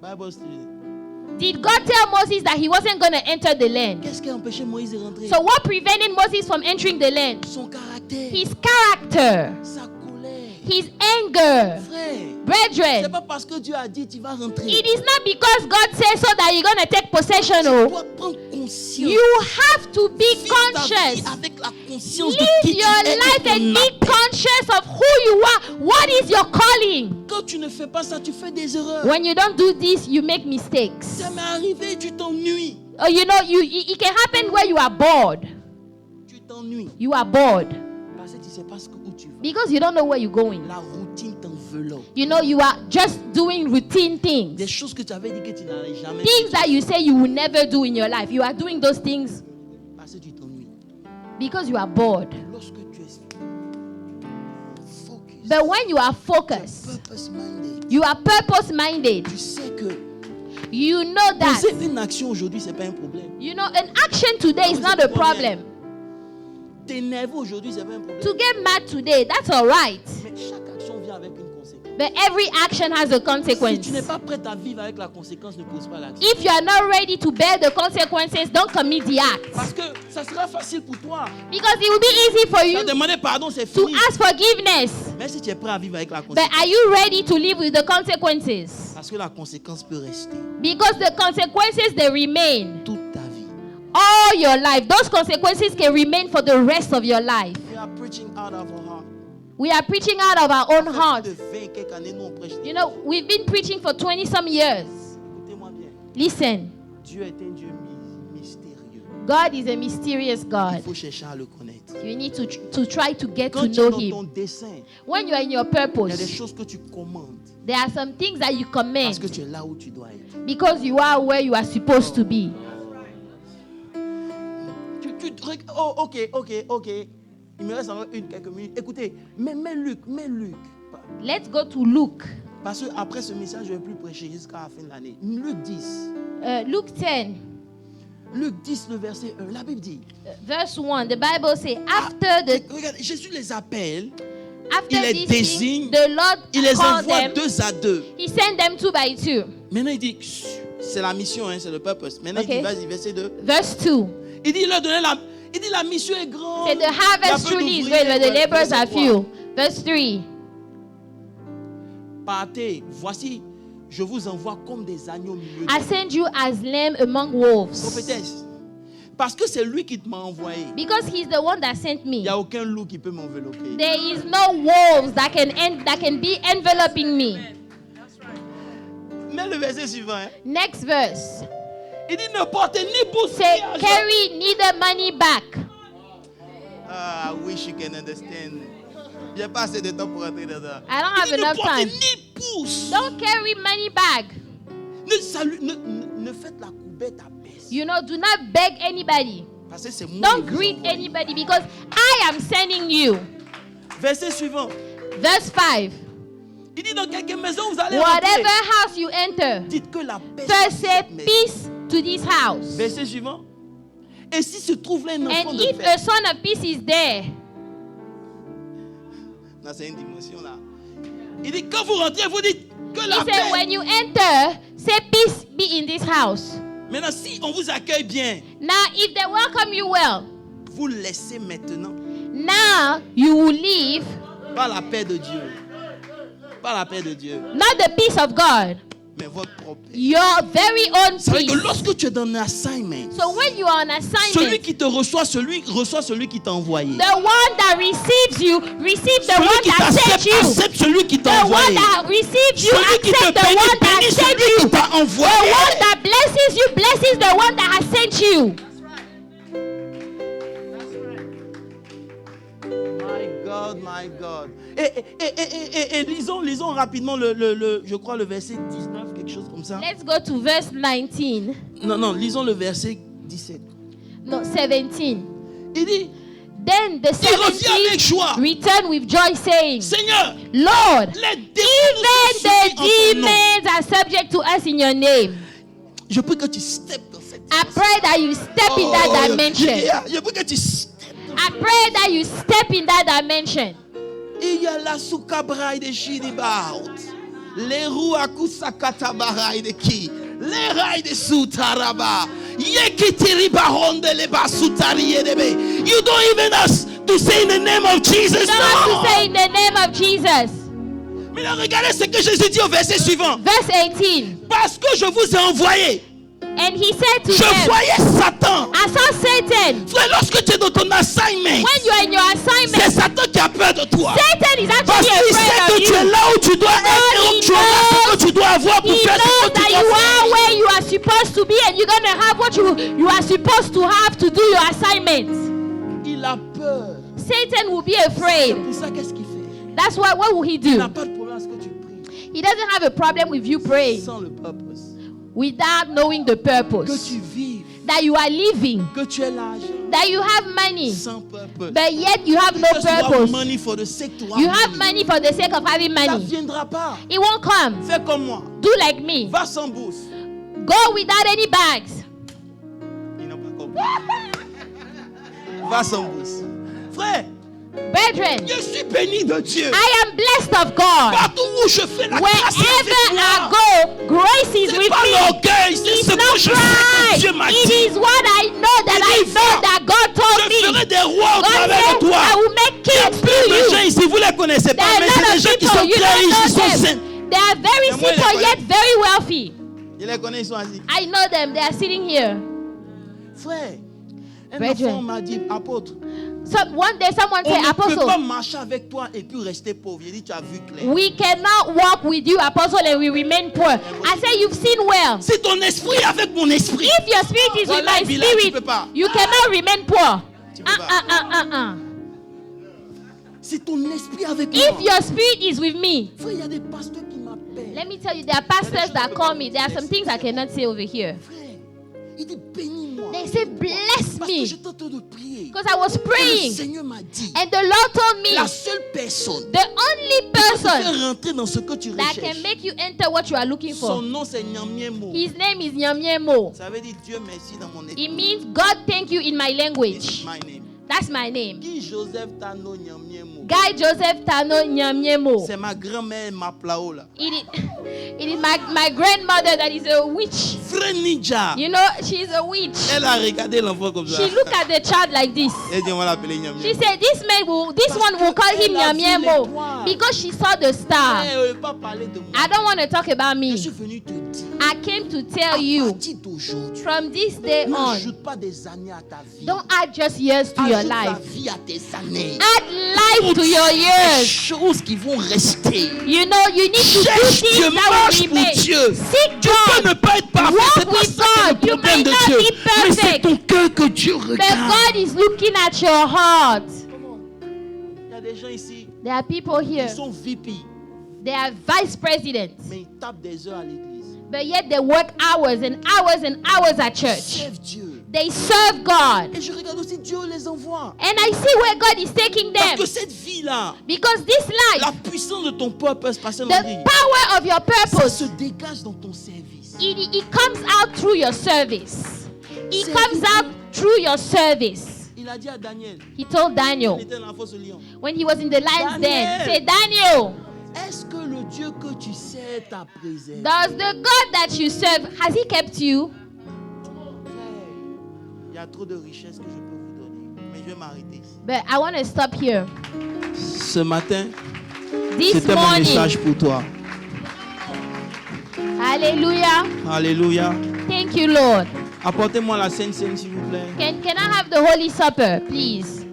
Bible student. Did God tell Moses that he wasn't going to enter the land? Qu'est-ce qui a empêché Moïse de rentrer? So what prevented Moses from entering the land? Son caractère, His character, sa colère. his anger. Frère, c'est Brethren, pas parce que Dieu a dit tu vas rentrer. it is not because God says so that you're going to take possession. Tu Oh. dois prendre conscience. You have to be Vis ta vie conscious. avec la conscience de qui Live tu your es et life ton and be appel. conscious of who you are. What is your calling? Quand tu ne fais pas ça, tu fais des erreurs. When you don't do this, you make mistakes. Ça m'est arrivé, tu t'ennuies. Oh, you know, it can happen where you are bored. Tu t'ennuies. You are bored Parce que tu ne sais pas où tu vas. because you don't know where you're going. La routine t'enveloppe. You know, you are just doing routine Des things. choses que tu avais dit que tu n'allais jamais Things faire. that you say you will never do in your life. You are doing those things Parce que tu t'ennuies. because you are bored. Lorsque tu es focus, But when you are tu es focused, purpose minded, you are purpose minded, tu sais que you know that. poser une action aujourd'hui, ce n'est pas un problème. You know, an action today is not a problem. T'énerver aujourd'hui, ce n'est pas un problème. To get mad today, that's all right. Mais chaque action vient avec une conséquence. But every action has a Si consequence. tu n'es pas prête à vivre avec la conséquence, ne pose pas l'action. If you are not ready to bear the consequences, don't commit the act. Parce que ça sera facile pour toi. Because it will be easy for Tu you as demandé pardon, c'est to fini. ask forgiveness. Mais si tu es prêt à vivre avec la But conséquence, are you ready to live with the consequences? parce que la conséquence peut rester Because the consequences, they remain toute ta vie. all your life. Those consequences can remain for the rest of your life. We are preaching out of our heart. We are preaching out of our own hearts. De 20 quelques années, nous on prêche. You know, we've been preaching for 20 some years. Écoutez-moi bien. Listen, Dieu est un Dieu mystérieux. God is a mysterious Il God. faut chercher à le connaître. You need to try to get Quand to tu es know dans ton Him. dessein, When you are in your il y a des purpose, choses que tu commandes there are some things that you parce command que tu es là où tu dois être. because you are where you are supposed to be. Oh, ok. Il me reste encore quelques minutes. Écoutez, mets Luc. Let's go to Luke. Parce que après ce message, je ne vais plus prêcher jusqu'à la fin de l'année. Luc 10. Luke 10, Luc 10, le verset 1. La Bible dit. verse 1. The Bible says, after Regarde, Jésus les appelle. after il les these désigne, things, the Lord Il les called envoie them. 2 à 2. He sent them 2 by 2. Maintenant, il dit, c'est la mission, c'est le purpose. Maintenant, Ok. il dit, vas-y, verset 2. Verse 2. Il dit, il leur donnait il dit, la mission est grande. Say the harvest truly is great, but the laborers are few. Verse 3. Partez, voici, je vous envoie comme des agneaux au milieu I de send you as lamb among wolves. prophétesse. Parce que c'est lui qui m'a envoyé. Because he's the one that sent Il me. n'y a aucun loup qui peut m'envelopper. There is no wolves that can be enveloping me. Mais le verset suivant, Next verse. il dit, ne portez ni bourse ni Say, argent. carry neither money back. I wish you can understand. J'ai pas assez de temps pour entrer dedans. I don't Il have dit, enough ne portez time. ni bourse. Don't carry money bag. Ne faites la coubette à personne. You know, do not beg anybody. Parce que c'est moi Don't qui vous greet envoie. anybody because I am sending you. Verset suivant. Verse 5. Il dit, dans quelque maison vous allez Whatever rentrer. house you enter, Dites que la paix first soit say cette maison. peace to this house. Verset suivant. Et si se trouve là un enfant And de if paix. a son of peace is there, Non, c'est une dimension là. Il dit, quand vous rentrez, vous dites que he la said, paix. when you enter, say peace be in this house. Maintenant, si on vous accueille bien, Now, if they welcome you well, vous laissez maintenant now you will leave pas la paix de Dieu. Pas la paix de Dieu, not the peace of God, mais votre propre paix. your very own C'est vrai que peace. lorsque tu es dans un assignment, So when you are on celui assignment, qui te reçoit, reçoit celui qui t'a envoyé. the one that receives you, receive the Celui one qui that sent t'accepte, you. accepte celui qui The t'a one envoyé. that receives you, Celui qui te accept the bénit, one that bénit sent celui qui you. t'a The envoyé. one that blesses you, blesses the one that has sent you. My God. Et lisons rapidement je crois le verset 19, quelque chose comme ça. Let's go to verse 19. Non, lisons le verset 17. No, 17. Il dit, Then the il revient avec 70 joie. returned with joy, saying, Seigneur, Lord, les even démons the sont soumis en ton nom. demons are subject to us in your name. Je prie que tu steps dans cette I pray that you step in that dimension. Je prie que tu steps. I pray that you step in that dimension. Il y a la soukabraï de Shidibaout. Les roues à Kusakata Baraï de qui? Les rails de Soutaraba. Yekitiri Baron de Leba Soutari Edebe. You don't even ask to say in the name of Jesus. You don't have to say in the name of Jesus. Mais là, regardez ce que Jésus dit au verset suivant. Verse 18. Parce que je vous ai envoyé. And he said to Je them, voyais Satan. I saw Satan. Frère, lorsque tu es dans ton assignment, When you are in your c'est assignment, Satan qui a peur de toi. Satan is Parce actually qu'il sait afraid que of tu es you. là où tu dois être et où tu auras ce que tu dois avoir pour He faire ce knows que tu that dois you faire. are where you are supposed to be and you're going to have what you are supposed to have to do your assignment. Il a peur. Satan will be C'est afraid. pour ça, qu'est-ce qu'il fait? That's why, what will he Il n'a do? pas de problème à ce que tu pries. He doesn't have a problem with you praying Sans le purpose. without knowing the Que purpose. tu vives. That you are living, Que tu aies l'argent. that you have money, Sans purpose. but yet you have no Because you have purpose. money for the sake to have You have money. money for the sake of having Ça ne money. viendra pas. It won't come. Fais comme moi. Do like me. Va sans bourse. Go without any bags. Ils n'ont pas compris. Va sans bourse. Frère, Brethren, Je suis béni de Dieu. I am blessed of God. Partout où je fais la grâce Wherever avec I moi. go, grace is C'est with pas me. l'orgueil, c'est It's ce que not je fais que pride. Dieu m'a It dit. is what I know that I dit, know va. that God told Je me. ferai des rois au God travers said, de toi. I will make Il y a kings plein de through gens you. ici, vous ne les connaissez There pas, are mais a c'est lot des of gens qui people, sont you très riches, don't ils sont know saints. them. They are very Mais moi, je les simple connais. yet very wealthy. Je les connais, ils sont assis. I know them. They are sitting here. Frère, un Brethren. enfant m'a dit, apôtre, So one day someone on said, ne peut pas Apostle, marcher avec toi et puis rester pauvre. Il dit, tu as vu clair. we cannot walk with you, Apostle, and we remain poor. I said, you've seen well. Si ton esprit est avec mon esprit, If your spirit is with Voilà, my Bilal, tu spirit, peux pas. you cannot remain poor. Tu peux pas. si ton esprit est avec If moi. your spirit is with me, Frère, il y a des pasteurs qui m'appellent. let me tell you, there are pastors that call me. There are some things I cannot say over here. Frère, il dit, bénis-moi. They say, bless Parce que me. j'étais en train de prier. Because I was Et le praying. Seigneur m'a dit, And the Lord told me, la seule personne the only qui peut te person faire rentrer dans ce que tu that recherches, can make you enter what you are looking son for, nom c'est Nyamiemo. his name is Nyamyemo. Ça veut dire Dieu merci dans mon It écrit. means God thank you in my This is language. my name. That's my name. Qui Joseph Tano Nyamiemo. Guy Joseph Tano Nyamyemo. C'est ma grand-mère Maplao là. It is my grandmother that is a witch. Frère Ninja. You know, she's a witch. Elle a regardé l'enfant comme ça. She looked at the child like this. Elle dit on va l'appeler Nyamiemo. She said, this Parce one will call him qu'elle a vu Nyamyemo l'étoile. because she saw the star. Elle ne veut pas parler de moi. I don't want to talk about me. Je suis venu te dire. I came to tell À you partir d'aujourd'hui, from this day on, n'ajoute pas des années à ta vie. don't add just years to your Ajoute la life. vie à tes années. Add life to your Des years. choses qui vont rester. You know, you need to do Cherche things Dieu, that marche will pour remain. Dieu. Seek Tu peux ne God. pas être parfait, Walk c'est pas with ça qui est God. le You problème may de not Dieu. be Mais c'est perfect. ton cœur que Dieu But regarde. God is looking at your heart. Il y a des gens ici There are people qui here. sont VP, They are vice presidents. mais ils tapent des heures à l'église. But yet they work hours and hours and hours at Ils church. servent Dieu. They serve God. Et je regarde aussi Dieu les envoie. And I see where God is taking Parce them. que cette vie-là, Because this la life, puissance de ton purpose, Pasteur the Landry, power of your ça purpose, se dégage dans ton service. it comes out through your service. It C'est comes vrai. out through your service. Il a dit à Daniel, He told il Daniel était dans la fosse au lion, when he was in the lion's den, Daniel. say, Daniel, est-ce que le Dieu que tu sais t'a préservé? does the God that you serve, has he kept you? Il y a trop de richesses que je peux vous donner, mais je vais m'arrêter ici. But I want to stop here. Ce matin, This c'était mon morning, message pour toi. hallelujah. Alléluia. Thank you, Lord. Apportez-moi la Sainte Seine, s'il vous plaît. Can I have the Holy Supper, please?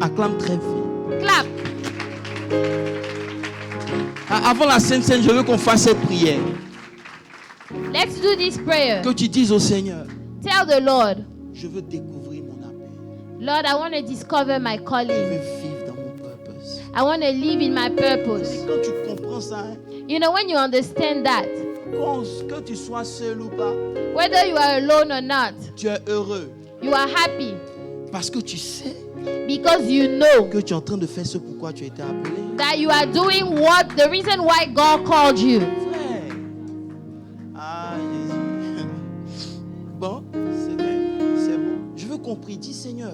Acclame très fort. Clap. Avant la Sainte Seine, je veux qu'on fasse cette prière. Let's do this prayer. Que tu dises au Seigneur, Tell the Lord, je veux découvrir mon appel. Lord, I want to discover my Je calling. veux vivre dans mon purpose. I want to live in my Et purpose. quand tu comprends ça, hein, You know, when you understand that, que tu sois seul ou pas, whether you are alone or not, tu es heureux. you are happy Parce que tu sais because you know que tu es en train de faire ce pourquoi tu as été appelé. that you are doing the reason why God called you. Frère. Ah, Jésus. Bon, c'est bon. Je veux qu'on prie. Dis Seigneur,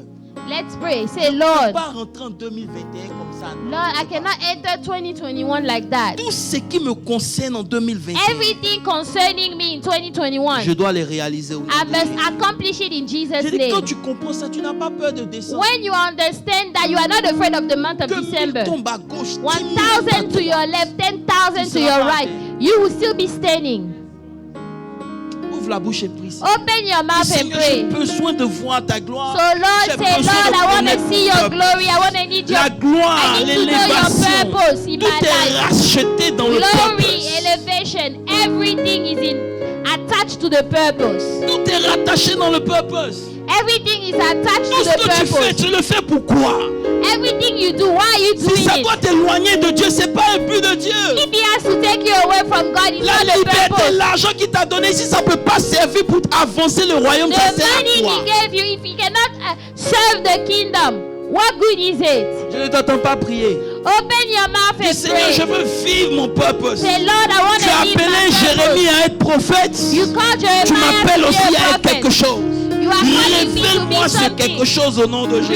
Let's pray. Say, je ne Lord, peux pas rentrer en 2021 comme ça. Non. Lord, I cannot enter 2021 like that. Tout ce qui me concerne en 2021, Everything concerning me in 2021, je dois les réaliser. Au nom I de must Jésus. accomplish it in Jesus' J'ai dit, quand name. tu comprends ça, tu n'as pas peur de descendre. When you understand that you are not afraid of the month of Que 1000 December, tombent à gauche, 10 000 1,000 à to your droite. left, 10,000 to Tu your seras right, you will still be standing. Ouvre la bouche et prie. Open your mouth and Seigneur, pray. j'ai besoin de voir ta gloire. So Lord, J'ai say, besoin Lord, de I want to connaître see ton your peuple. glory. I want to need your La gloire, I need to know your l'élévation, purpose in tout my est life. racheté dans le Glory, purpose. elevation, everything is attached to the purpose. Tout est rattaché dans le purpose. Everything is attached Tout to ce the que tu fais, purpose. tu le fais pourquoi? Everything you do, why are you Si doing ça it? doit t'éloigner de Dieu, c'est pas un but de Dieu. If he has to take you away from God, it's La not the liberté, purpose. l'argent qu'il t'a donné, si ça peut pas servir pour avancer le royaume, ça The sert à money quoi? he gave you, if he cannot serve the kingdom, what good is it? Je ne t'entends pas prier. Open your mouth Dis and Seigneur, je pray. veux vivre mon purpose. Say, Lord, I want Tu as to live appelé my Jérémie purpose. à être prophète. You called Tu Jeremiah m'appelles to aussi be à a être quelque prophet. chose. You are calling me to Révèle-moi be sur quelque something. chose au nom de Jésus.